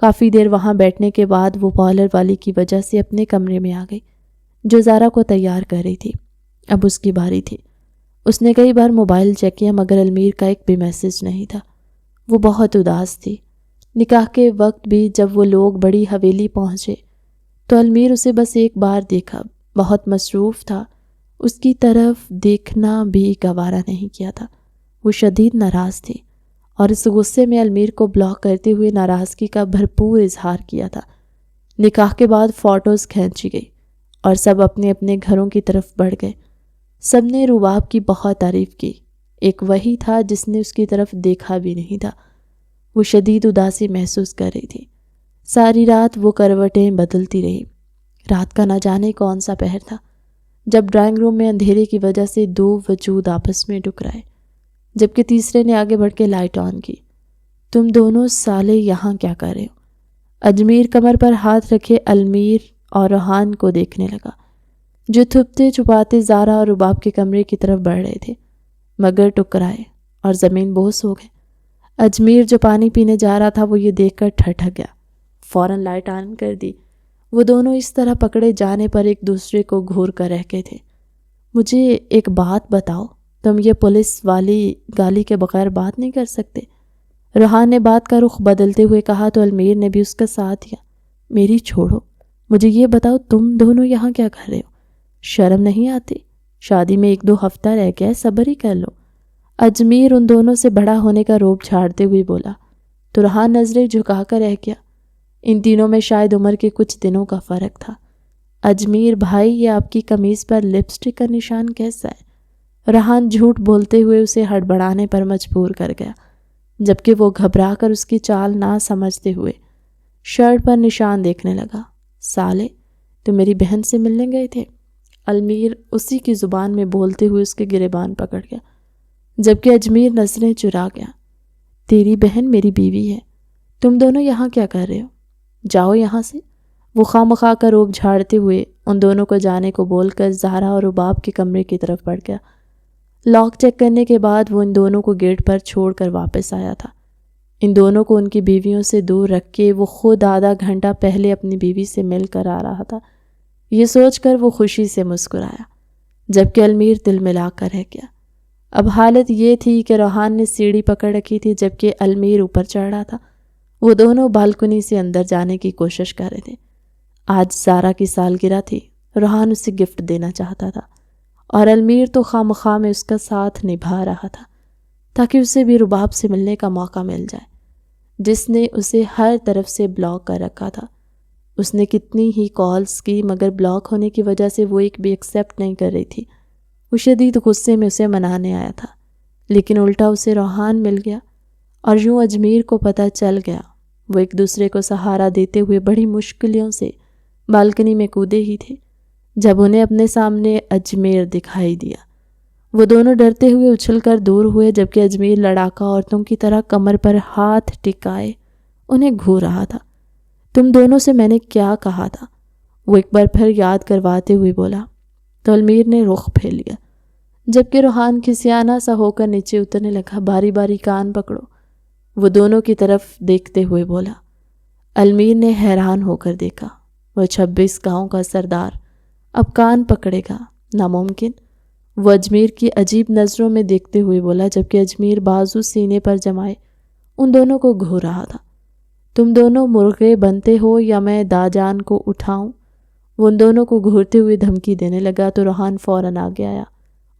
کافی دیر وہاں بیٹھنے کے بعد وہ پارلر والی کی وجہ سے اپنے کمرے میں آ گئی جو زارا کو تیار کر رہی تھی۔ اب اس کی باری تھی۔ اس نے کئی بار موبائل چیک کیا مگر المیر کا ایک بھی میسج نہیں تھا۔ وہ بہت اداس تھی۔ نکاح کے وقت بھی جب وہ لوگ بڑی حویلی پہنچے تو المیر اسے بس ایک بار دیکھا، بہت مصروف تھا، اس کی طرف دیکھنا بھی گوارا نہیں کیا تھا۔ وہ شدید ناراض تھی اور اس غصے میں المیر کو بلاک کرتے ہوئے ناراضگی کا بھرپور اظہار کیا تھا۔ نکاح کے بعد فوٹوز کھینچی گئی اور سب اپنے اپنے گھروں کی طرف بڑھ گئے۔ سب نے رباب کی بہت تعریف کی، ایک وہی تھا جس نے اس کی طرف دیکھا بھی نہیں تھا۔ وہ شدید اداسی محسوس کر رہی تھی۔ ساری رات وہ کروٹیں بدلتی رہی۔ رات کا نہ جانے کون سا پہر تھا جب ڈرائنگ روم میں اندھیرے کی وجہ سے دو وجود آپس میں ٹکرائے، جبکہ تیسرے نے آگے بڑھ کے لائٹ آن کی۔ تم دونوں سالے یہاں کیا کر رہے ہو؟ اجمیر کمر پر ہاتھ رکھے المیر اور ریحان کو دیکھنے لگا جو تھپتے چھپاتے زارا اور رباب کے کمرے کی طرف بڑھ رہے تھے، مگر ٹکرائے اور زمین بوس ہو گئے۔ اجمیر جو پانی پینے جا رہا تھا وہ یہ دیکھ کر ٹھٹک گیا، فوراً لائٹ آن کر دی۔ وہ دونوں اس طرح پکڑے جانے پر ایک دوسرے کو گھور کر رہ گئے تھے۔ مجھے ایک بات بتاؤ، تم یہ پولیس والی گالی کے بغیر بات نہیں کر سکتے؟ ریحان نے بات کا رخ بدلتے ہوئے کہا تو المیر نے بھی اس کا ساتھ دیا۔ میری چھوڑو، مجھے یہ بتاؤ تم دونوں یہاں کیا کر رہے ہو؟ شرم نہیں آتی؟ شادی میں 1-2 ہفتہ رہ گیا ہے، صبر ہی کر لو۔ اجمیر ان دونوں سے بڑا ہونے کا روب جھاڑتے ہوئے بولا تو ریحان نظریں جھکا کر رہ گیا۔ ان تینوں میں شاید عمر کے کچھ دنوں کا فرق تھا۔ اجمیر بھائی، یہ آپ کی قمیض پر لپسٹک کا نشان کیسا ہے؟ ریحان جھوٹ بولتے ہوئے اسے ہڑبڑانے پر مجبور کر گیا، جبکہ وہ گھبرا کر اس کی چال نہ سمجھتے ہوئے شرٹ پر نشان دیکھنے لگا۔ سالے، تو میری بہن سے ملنے گئے تھے؟ المیر اسی کی زبان میں بولتے ہوئے اس کے گریبان پکڑ گیا، جبکہ اجمیر نظریں چرا گیا۔ تیری بہن میری بیوی ہے، تم دونوں یہاں کیا کر رہے ہو؟ جاؤ یہاں سے۔ وہ خواہ کا روب جھاڑتے ہوئے ان دونوں کو جانے کو بول کر زہرا اور رباب کے کمرے کی طرف بڑھ گیا۔ لاک چیک کرنے کے بعد وہ ان دونوں کو گیٹ پر چھوڑ کر واپس آیا تھا۔ ان دونوں کو ان کی بیویوں سے دور رکھ کے وہ خود آدھا گھنٹہ پہلے اپنی بیوی سے مل کر آ رہا تھا۔ یہ سوچ کر وہ خوشی سے مسکرایا، جبکہ المیر دل ملا کر رہ گیا۔ اب حالت یہ تھی کہ ریحان نے سیڑھی پکڑ رکھی تھی جبکہ المیر اوپر چڑھ رہا تھا۔ وہ دونوں بالکنی سے اندر جانے کی کوشش کر رہے تھے۔ آج زارا کی سالگرہ تھی، ریحان اسے گفٹ دینا چاہتا تھا اور المیر تو خواہ میں اس کا ساتھ نبھا رہا تھا تاکہ اسے بھی رباب سے ملنے کا موقع مل جائے، جس نے اسے ہر طرف سے بلاک کر رکھا تھا۔ اس نے کتنی ہی کالز کی مگر بلاک ہونے کی وجہ سے وہ ایک بھی ایکسیپٹ نہیں کر رہی تھی۔ وہ شدید غصے میں اسے منانے آیا تھا، لیکن الٹا اسے ریحان مل گیا اور یوں اجمیر کو پتہ چل گیا۔ وہ ایک دوسرے کو سہارا دیتے ہوئے بڑی مشکلوں سے بالکنی میں کودے ہی تھے جب انہیں اپنے سامنے اجمیر دکھائی دیا۔ وہ دونوں ڈرتے ہوئے اچھل کر دور ہوئے، جبکہ اجمیر لڑاکا عورتوں کی طرح کمر پر ہاتھ ٹکائے انہیں گھور رہا تھا۔ تم دونوں سے میں نے کیا کہا تھا؟ وہ ایک بار پھر یاد کرواتے ہوئے بولا تو المیر نے رخ پھیر لیا، جبکہ ریحان کھسیانہ سا ہو کر نیچے اترنے لگا۔ باری باری کان پکڑو، وہ دونوں کی طرف دیکھتے ہوئے بولا۔ المیر نے حیران ہو کر دیکھا۔ وہ 26 گاؤں کا سردار اب کان پکڑے گا؟ ناممکن۔ وہ اجمیر کی عجیب نظروں میں دیکھتے ہوئے بولا، جبکہ اجمیر بازو سینے پر جمائے ان دونوں کو گھور رہا تھا۔ تم دونوں مرغے بنتے ہو یا میں داجان کو اٹھاؤں؟ وہ ان دونوں کو گھورتے ہوئے دھمکی دینے لگا تو ریحان فوراً آگے آیا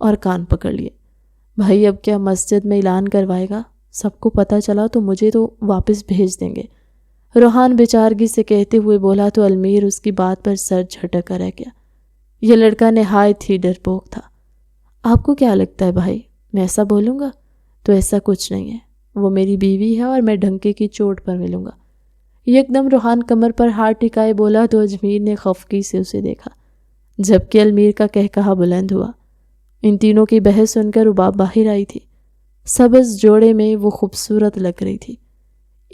اور کان پکڑ لیے۔ بھائی، اب کیا مسجد میں اعلان کروائے گا؟ سب کو پتہ چلا تو مجھے تو واپس بھیج دیں گے، ریحان بیچارگی سے کہتے ہوئے بولا تو المیر اس کی بات پر سر جھٹک کر رہ گیا۔ یہ لڑکا نہایت ہی ڈرپوک تھا۔ آپ کو کیا لگتا ہے بھائی، میں ایسا بولوں گا؟ تو ایسا کچھ نہیں ہے، وہ میری بیوی ہے اور میں ڈھنکے کی چوٹ پر ملوں گا۔ یک دم ریحان کمر پر ہاتھ ٹکائے بولا تو اجمیر نے خفگی سے اسے دیکھا، جبکہ المیر کا کہکہا بلند ہوا۔ ان تینوں کی بحث سن کر رباب باہر آئی تھی۔ سبز جوڑے میں وہ خوبصورت لگ رہی تھی،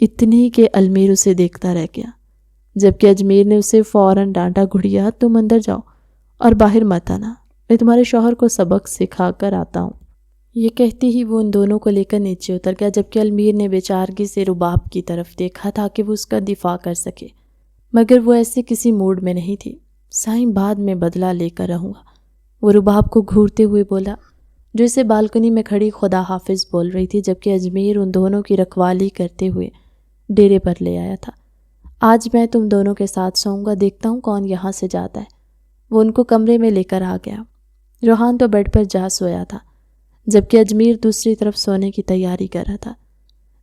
اتنی کہ المیر اسے دیکھتا رہ گیا۔ جبکہ اجمیر نے اسے فوراً ڈانٹا، گڑیا تم اندر جاؤ اور باہر مت آنا، میں تمہارے شوہر کو سبق سکھا کر آتا ہوں۔ یہ کہتی ہی وہ ان دونوں کو لے کر نیچے اتر گیا، جبکہ المیر نے بیچارگی سے رباب کی طرف دیکھا تاکہ وہ اس کا دفاع کر سکے، مگر وہ ایسے کسی موڈ میں نہیں تھی۔ سائیں بعد میں بدلہ لے کر رہوں گا، وہ رباب کو گھورتے ہوئے بولا، جو اسے بالکنی میں کھڑی خدا حافظ بول رہی تھی، جبکہ اجمیر ان دونوں کی رکھوالی کرتے ہوئے ڈیرے پر لے آیا تھا۔ آج میں تم دونوں کے ساتھ سوؤں گا، دیکھتا ہوں کون یہاں سے جاتا ہے۔ وہ ان کو کمرے میں لے کر آ گیا۔ روحان تو بیڈ پر جا سویا تھا، جبکہ اجمیر دوسری طرف سونے کی تیاری کر رہا تھا۔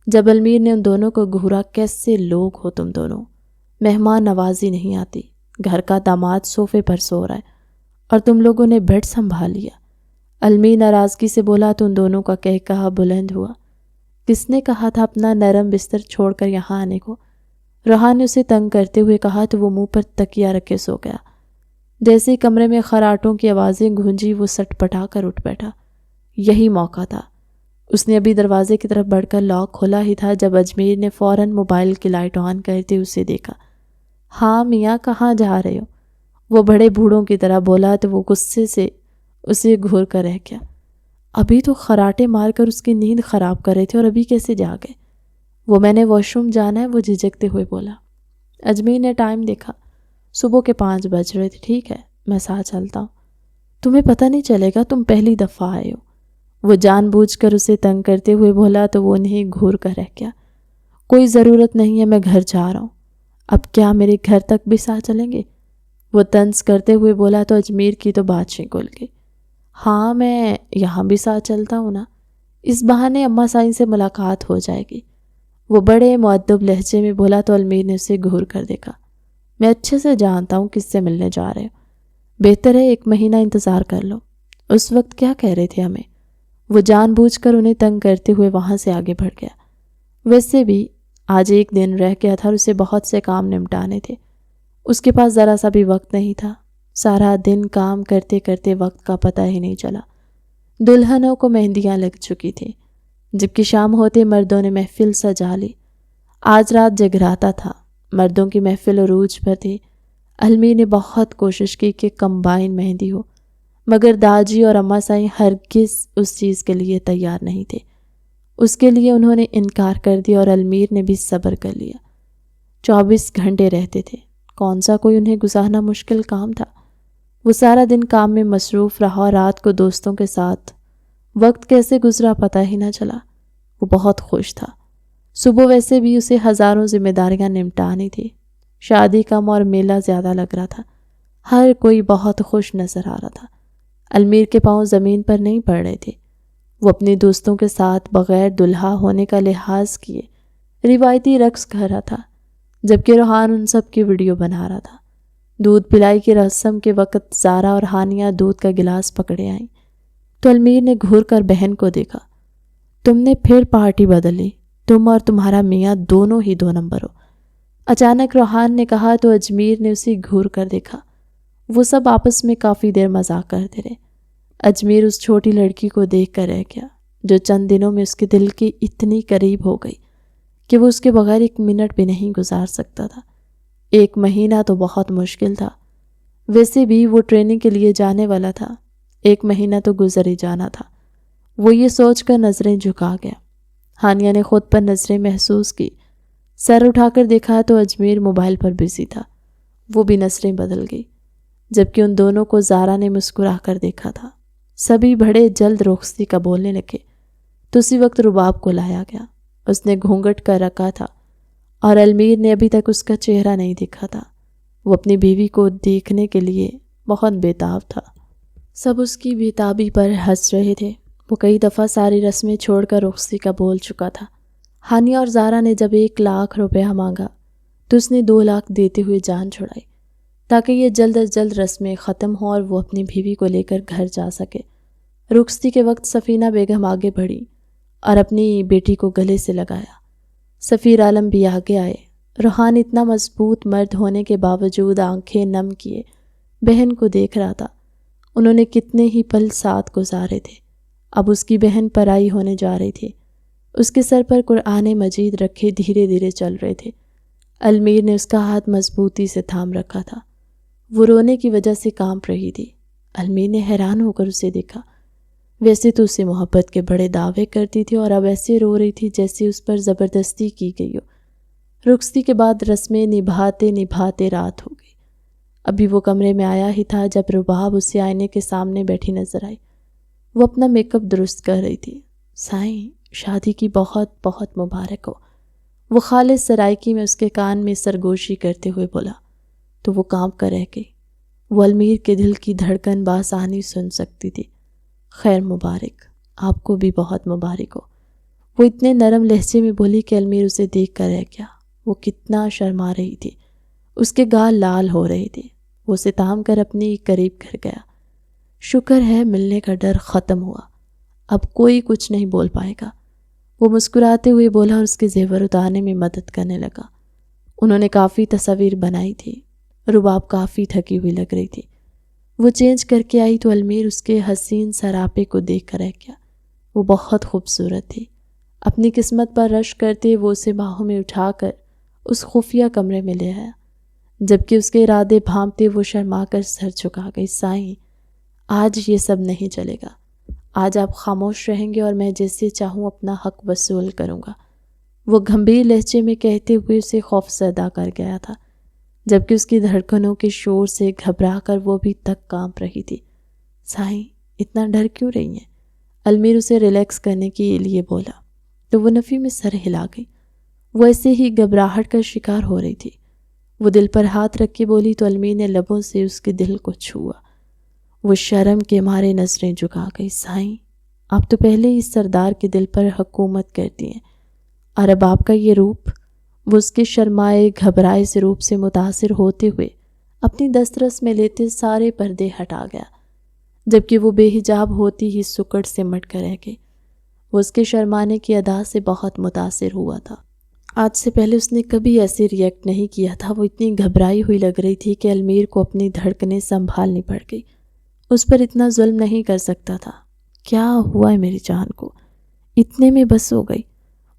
جب المیر نے ان دونوں کو گھورا، کیسے لوگ ہو تم دونوں، مہمان نوازی نہیں آتی، گھر کا داماد صوفے پر سو رہا ہے اور تم لوگوں نے بیڈ سنبھال لیا۔ المیر ناراضگی سے بولا تو ان دونوں کا کہا بلند ہوا، کس نے کہا تھا اپنا نرم بستر چھوڑ کر یہاں آنے کو؟ روحان نے اسے تنگ کرتے ہوئے کہا تو وہ منہ پر تکیہ رکھے سو گیا۔ جیسے ہی کمرے میں خراٹوں کی آوازیں گونجی، وہ سٹ پٹا کر اٹھ بیٹھا۔ یہی موقع تھا۔ اس نے ابھی دروازے کی طرف بڑھ کر لاک کھولا ہی تھا جب اجمیر نے فوراً موبائل کی لائٹ آن کرتے اسے دیکھا۔ ہاں میاں، کہاں جا رہے ہو؟ وہ بڑے بوڑھوں کی طرح بولا تو وہ غصے سے اسے گھور کر رہ گیا۔ ابھی تو خراٹے مار کر اس کی نیند خراب کر رہے تھے اور ابھی کیسے جا گئے؟ وہ میں نے واش روم جانا ہے، وہ جھجکتے ہوئے بولا۔ اجمیر نے ٹائم دیکھا، صبح کے 5 بج رہے تھے۔ ٹھیک ہے، میں ساتھ چلتا ہوں، تمہیں پتہ نہیں چلے گا، تم پہلی دفعہ آئے ہو۔ وہ جان بوجھ کر اسے تنگ کرتے ہوئے بولا تو وہ انہیں گھور کر رہ گیا۔ کوئی ضرورت نہیں ہے، میں گھر جا رہا ہوں۔ اب کیا میرے گھر تک بھی ساتھ چلیں گے؟ وہ طنز کرتے ہوئے بولا تو اجمیر کی تو بات کھل گئی۔ ہاں میں یہاں بھی ساتھ چلتا ہوں نا، اس بہانے اماں سائیں سے ملاقات ہو جائے گی۔ وہ بڑے مؤدب لہجے میں بولا تو المیر نے اسے گھور کر دیکھا۔ میں اچھے سے جانتا ہوں کس سے ملنے جا رہے ہو، بہتر ہے 1 مہینہ انتظار کر لو۔ اس وقت کیا کہہ رہے تھے ہمیں؟ وہ جان بوجھ کر انہیں تنگ کرتے ہوئے وہاں سے آگے بڑھ گیا۔ ویسے بھی آج 1 دن رہ گیا تھا اور اسے بہت سے کام نمٹانے تھے، اس کے پاس ذرا سا بھی وقت نہیں تھا۔ سارا دن کام کرتے کرتے وقت کا پتہ ہی نہیں چلا۔ دلہنوں کو مہندیاں لگ چکی تھیں، جبکہ شام ہوتے مردوں نے محفل سجا لی۔ آج رات جگراتا تھا، مردوں کی محفل عروج پر تھی۔ المیر نے بہت کوشش کی کہ کمبائن مہندی ہو، مگر داجی اور اماں سائیں ہرگز اس چیز کے لیے تیار نہیں تھے۔ اس کے لیے انہوں نے انکار کر دیا اور المیر نے بھی صبر کر لیا۔ 24 گھنٹے رہتے تھے، کون سا کوئی انہیں گزارنا مشکل کام تھا؟ وہ سارا دن کام میں مصروف رہا اور رات کو دوستوں کے ساتھ وقت کیسے گزرا پتہ ہی نہ چلا۔ وہ بہت خوش تھا۔ صبح ویسے بھی اسے ہزاروں ذمہ داریاں نمٹانی تھی، شادی کم اور میلہ زیادہ لگ رہا تھا۔ ہر کوئی بہت خوش نظر آ رہا تھا۔ المیر کے پاؤں زمین پر نہیں پڑ رہے تھے۔ وہ اپنے دوستوں کے ساتھ بغیر دلہا ہونے کا لحاظ کیے روایتی رقص کر رہا تھا، جبکہ روحان ان سب کی ویڈیو بنا رہا تھا۔ دودھ پلائی کی رسم کے وقت زارا اور ہانیہ دودھ کا گلاس پکڑے آئیں تو المیر نے گھور کر بہن کو دیکھا۔ تم نے پھر پارٹی بدلی، تم اور تمہارا میاں دونوں ہی 2 نمبر ہو، اچانک روحان نے کہا تو اجمیر نے اسے گھور کر دیکھا۔ وہ سب آپس میں کافی دیر مذاق کرتے رہے۔ اجمیر اس چھوٹی لڑکی کو دیکھ کر رہ گیا، جو چند دنوں میں اس کے دل کی اتنی قریب ہو گئی کہ وہ اس کے بغیر 1 منٹ بھی نہیں گزار سکتا تھا۔ 1 مہینہ تو بہت مشکل تھا، ویسے بھی وہ ٹریننگ کے لیے جانے والا تھا۔ 1 مہینہ تو گزر ہی جانا تھا۔ وہ یہ سوچ کر نظریں جھکا گیا۔ ہانیہ نے خود پر نظریں محسوس کی، سر اٹھا کر دیکھا تو اجمیر موبائل پر بزی تھا۔ وہ بھی نظریں بدل گئی، جبکہ ان دونوں کو زارا نے مسکرا کر دیکھا تھا۔ سبھی بڑے جلد رخصتی کا بولنے لگے تو اسی وقت رباب کو لایا گیا۔ اس نے گھونگھٹ کر رکھا تھا اور المیر نے ابھی تک اس کا چہرہ نہیں دیکھا تھا۔ وہ اپنی بیوی کو دیکھنے کے لیے بہت بےتاب تھا۔ سب اس کی بےتابی پر ہنس رہے تھے۔ وہ کئی دفعہ ساری رسمیں چھوڑ کر رخصتی کا بول چکا تھا۔ ہانیہ اور زارا نے جب 1 لاکھ روپیہ مانگا تو اس نے 2 لاکھ دیتے ہوئے جان چھڑائی تاکہ یہ جلد از جلد رسمیں ختم ہوں اور وہ اپنی بیوی کو لے کر گھر جا سکے۔ رخصتی کے وقت سفینہ بیگم آگے بڑھی اور اپنی بیٹی کو گلے سے لگایا۔ سفیر عالم بھی آگے آئے۔ روحان اتنا مضبوط مرد ہونے کے باوجود آنکھیں نم کیے بہن کو دیکھ رہا تھا۔ انہوں نے کتنے ہی پل ساتھ گزارے تھے، اب اس کی بہن پرائی ہونے جا رہی تھی۔ اس کے سر پر قرآن مجید رکھے دھیرے دھیرے چل رہے تھے۔ المیر نے اس کا ہاتھ مضبوطی سے تھام رکھا تھا۔ وہ رونے کی وجہ سے کانپ رہی تھی۔ المیر نے حیران ہو کر اسے دیکھا۔ ویسے تو اسے محبت کے بڑے دعوے کرتی تھی اور اب ایسے رو رہی تھی جیسے اس پر زبردستی کی گئی ہو۔ رخصتی کے بعد رسمیں نبھاتے نبھاتے رات ہو گئی۔ ابھی وہ کمرے میں آیا ہی تھا جب رباب اسے آئینے کے سامنے بیٹھی نظر آئی۔ وہ اپنا میک اپ درست کر رہی تھی۔ سائیں، شادی کی بہت بہت مبارک ہو، وہ خالص سرائکی میں اس کے کان میں سرگوشی کرتے ہوئے بولا تو وہ کانپ کر رہ گئی۔ وہ المیر کے دل کی دھڑکن بآسانی سن سکتی تھی۔ خیر مبارک، آپ کو بھی بہت مبارک ہو، وہ اتنے نرم لہجے میں بولی کہ المیر اسے دیکھ کر رہ گیا۔ وہ کتنا شرما رہی تھی، اس کے گال لال ہو رہے تھے۔ وہ اسے تام کر اپنے قریب کر گیا۔ شکر ہے ملنے کا ڈر ختم ہوا، اب کوئی کچھ نہیں بول پائے گا، وہ مسکراتے ہوئے بولا اور اس کے زیور اتارنے میں مدد کرنے لگا۔ انہوں نے کافی تصاویر بنائی تھی۔ رباب کافی تھکی ہوئی لگ رہی تھی۔ وہ چینج کر کے آئی تو المیر اس کے حسین سراپے کو دیکھ کر رہ گیا۔ وہ بہت خوبصورت تھی۔ اپنی قسمت پر رشک کرتے وہ اسے باہوں میں اٹھا کر اس خفیہ کمرے میں لے آیا۔ جبکہ اس کے ارادے بھانپتے وہ شرما کر سر جھکا گئی۔ سائیں، آج یہ سب نہیں چلے گا، آج آپ خاموش رہیں گے اور میں جیسے چاہوں اپنا حق وصول کروں گا، وہ گھمبیر لہجے میں کہتے ہوئے اسے خوفزدہ کر گیا تھا، جبکہ اس کی دھڑکنوں کے شور سے گھبرا کر وہ بھی تک کانپ رہی تھی۔ سائیں، اتنا ڈر کیوں رہی ہیں؟ المیر اسے ریلیکس کرنے کے لیے بولا تو وہ نفی میں سر ہلا گئی۔ وہ ایسے ہی گھبراہٹ کا شکار ہو رہی تھی۔ وہ دل پر ہاتھ رکھ کے بولی تو المیر نے لبوں سے اس کے دل کو چھوا۔ وہ شرم کے مارے نظریں جھکا گئی۔ سائیں، آپ تو پہلے ہی سردار کے دل پر حکومت کرتی ہیں، اور اب آپ کا یہ روپ۔ وہ اس کے شرمائے گھبرائے سے روپ سے متاثر ہوتے ہوئے اپنی دسترس میں لیتے سارے پردے ہٹا گیا، جبکہ وہ بے حجاب ہوتی ہی سکڑ سے مٹ کر رہ گئی۔ وہ اس کے شرمانے کی ادا سے بہت متاثر ہوا تھا۔ آج سے پہلے اس نے کبھی ایسے ریئیکٹ نہیں کیا تھا۔ وہ اتنی گھبرائی ہوئی لگ رہی تھی کہ المیر کو اپنی دھڑکنیں سنبھالنی پڑ گئی۔ اس پر اتنا ظلم نہیں کر سکتا تھا۔ کیا ہوا ہے میری جان کو؟ اتنے میں بس ہو گئی۔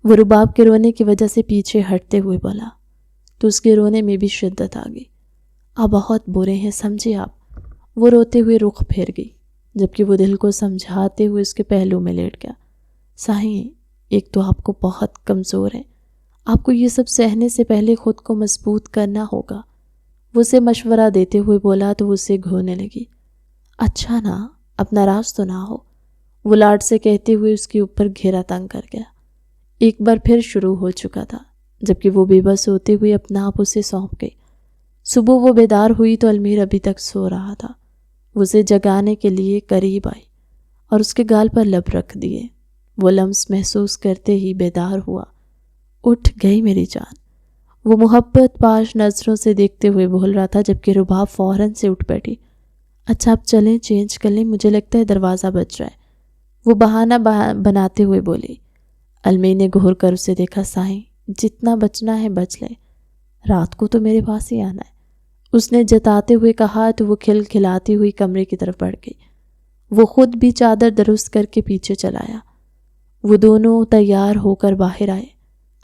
وہ رباب کے رونے کی وجہ سے پیچھے ہٹتے ہوئے بولا تو اس کے رونے میں بھی شدت آ گئی۔ آپ بہت برے ہیں، سمجھے آپ؟ وہ روتے ہوئے رخ پھیر گئی، جبکہ وہ دل کو سمجھاتے ہوئے اس کے پہلو میں لیٹ گیا۔ سائیں، ایک تو آپ کو بہت کمزور ہے، آپ کو یہ سب سہنے سے پہلے خود کو مضبوط کرنا ہوگا، وہ اسے مشورہ دیتے ہوئے بولا تو وہ اسے گھورنے لگی۔ اچھا نا، اب ناراض تو نہ ہو، وہ لاڈ سے کہتے ہوئے اس کے اوپر گھیرا تنگ کر گیا۔ ایک بار پھر شروع ہو چکا تھا، جبکہ وہ بے بس ہوتے ہوئے اپنا آپ اسے سونپ گئی۔ صبح وہ بیدار ہوئی تو المیر ابھی تک سو رہا تھا۔ وہ اسے جگانے کے لیے قریب آئی اور اس کے گال پر لب رکھ دیے۔ وہ لمس محسوس کرتے ہی بیدار ہوا۔ اٹھ گئی میری جان، وہ محبت پاش نظروں سے دیکھتے ہوئے بول رہا تھا، جبکہ رباب فوراً سے اٹھ بیٹھی۔ اچھا اب چلیں، چینج کر لیں، مجھے لگتا ہے دروازہ بج رہا ہے، وہ بہانہ بناتے ہوئے بولی۔ المیر نے گھور کر اسے دیکھا۔ سائیں، جتنا بچنا ہے بچ لے، رات کو تو میرے پاس ہی آنا ہے، اس نے جتاتے ہوئے کہا تو وہ کھل کھلاتی ہوئی کمرے کی طرف بڑھ گئی۔ وہ خود بھی چادر درست کر کے پیچھے چلایا۔ وہ دونوں تیار ہو کر باہر آئے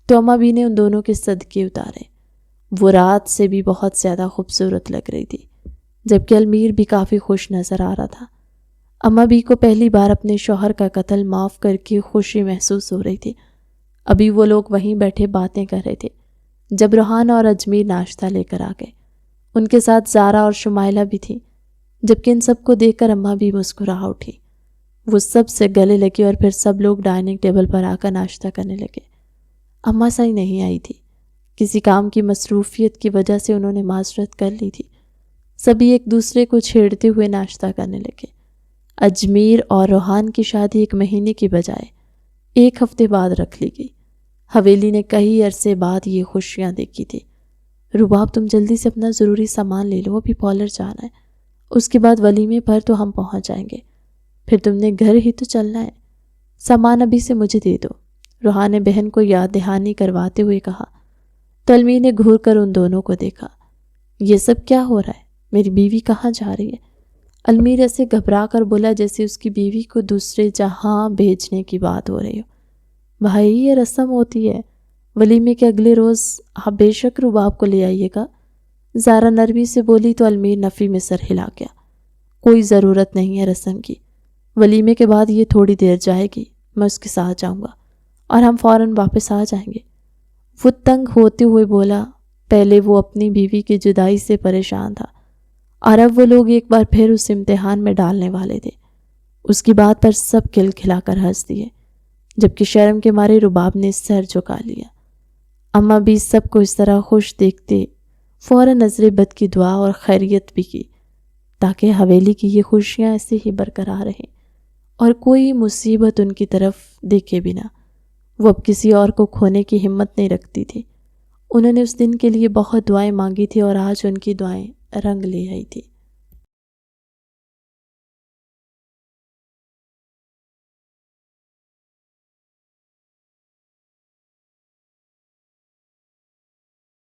تو اماں بھی نے ان دونوں کے صدقے اتارے۔ وہ رات سے بھی بہت زیادہ خوبصورت لگ رہی تھی، جبکہ المیر بھی کافی خوش نظر آ رہا تھا۔ اماں بھی کو پہلی بار اپنے شوہر کا قتل معاف کر کے خوشی محسوس ہو رہی تھی۔ ابھی وہ لوگ وہیں بیٹھے باتیں کر رہے تھے جب روحان اور اجمیر ناشتہ لے کر آ گئے۔ ان کے ساتھ زارا اور شمائلہ بھی تھی، جبکہ ان سب کو دیکھ کر اماں بھی مسکرا اٹھی۔ وہ سب سے گلے لگی اور پھر سب لوگ ڈائننگ ٹیبل پر آ کر ناشتہ کرنے لگے۔ اماں صحیح نہیں آئی تھی، کسی کام کی مصروفیت کی وجہ سے انہوں نے معذرت کر لی تھی۔ سبھی ایک دوسرے کو چھیڑتے ہوئے ناشتہ کرنے لگے۔ اجمیر اور روحان کی شادی 1 مہینے کی بجائے 1 ہفتے بعد رکھ لی گئی۔ حویلی نے کئی عرصے بعد یہ خوشیاں دیکھی تھی۔ رباب تم جلدی سے اپنا ضروری سامان لے لو، ابھی پارلر جانا ہے، اس کے بعد ولیمے پر تو ہم پہنچ جائیں گے، پھر تم نے گھر ہی تو چلنا ہے، سامان ابھی سے مجھے دے دو، روحان نے بہن کو یاد دہانی کرواتے ہوئے کہا۔ تو المیر نے گھور کر ان دونوں کو دیکھا۔ یہ سب کیا ہو رہا ہے؟ میری بیوی کہاں جا رہی ہے؟ المیر ایسے گھبرا کر بولا جیسے اس کی بیوی کو دوسرے جہاں بھیجنے کی بات ہو رہی ہو۔ بھائی، یہ رسم ہوتی ہے، ولیمے کے اگلے روز آپ بے شک رباب کو لے آئیے گا۔ زارا نرمی سے بولی تو المیر نفی میں سر ہلا گیا۔ کوئی ضرورت نہیں ہے رسم کی، ولیمے کے بعد یہ تھوڑی دیر جائے گی، میں اس کے ساتھ جاؤں گا اور ہم فوراً واپس آ جائیں گے۔ وہ تنگ ہوتے ہوئے بولا، پہلے وہ اپنی بیوی کی جدائی سے پریشان تھا اور اب وہ لوگ ایک بار پھر اس امتحان میں ڈالنے والے تھے۔ اس کی بات پر سب کھل کھلا کر ہنس دیے، جبکہ شرم کے مارے رباب نے سر جھکا لیا۔ اماں بھی سب کو اس طرح خوش دیکھتے فوراً نظر بد کی دعا اور خیریت بھی کی تاکہ حویلی کی یہ خوشیاں ایسے ہی برقرار رہیں اور کوئی مصیبت ان کی طرف دیکھے بنا۔ وہ اب کسی اور کو کھونے کی ہمت نہیں رکھتی تھی۔ انہوں نے اس دن کے لیے بہت دعائیں مانگی تھی اور آج ان کی دعائیں رنگ لے آئی تھی۔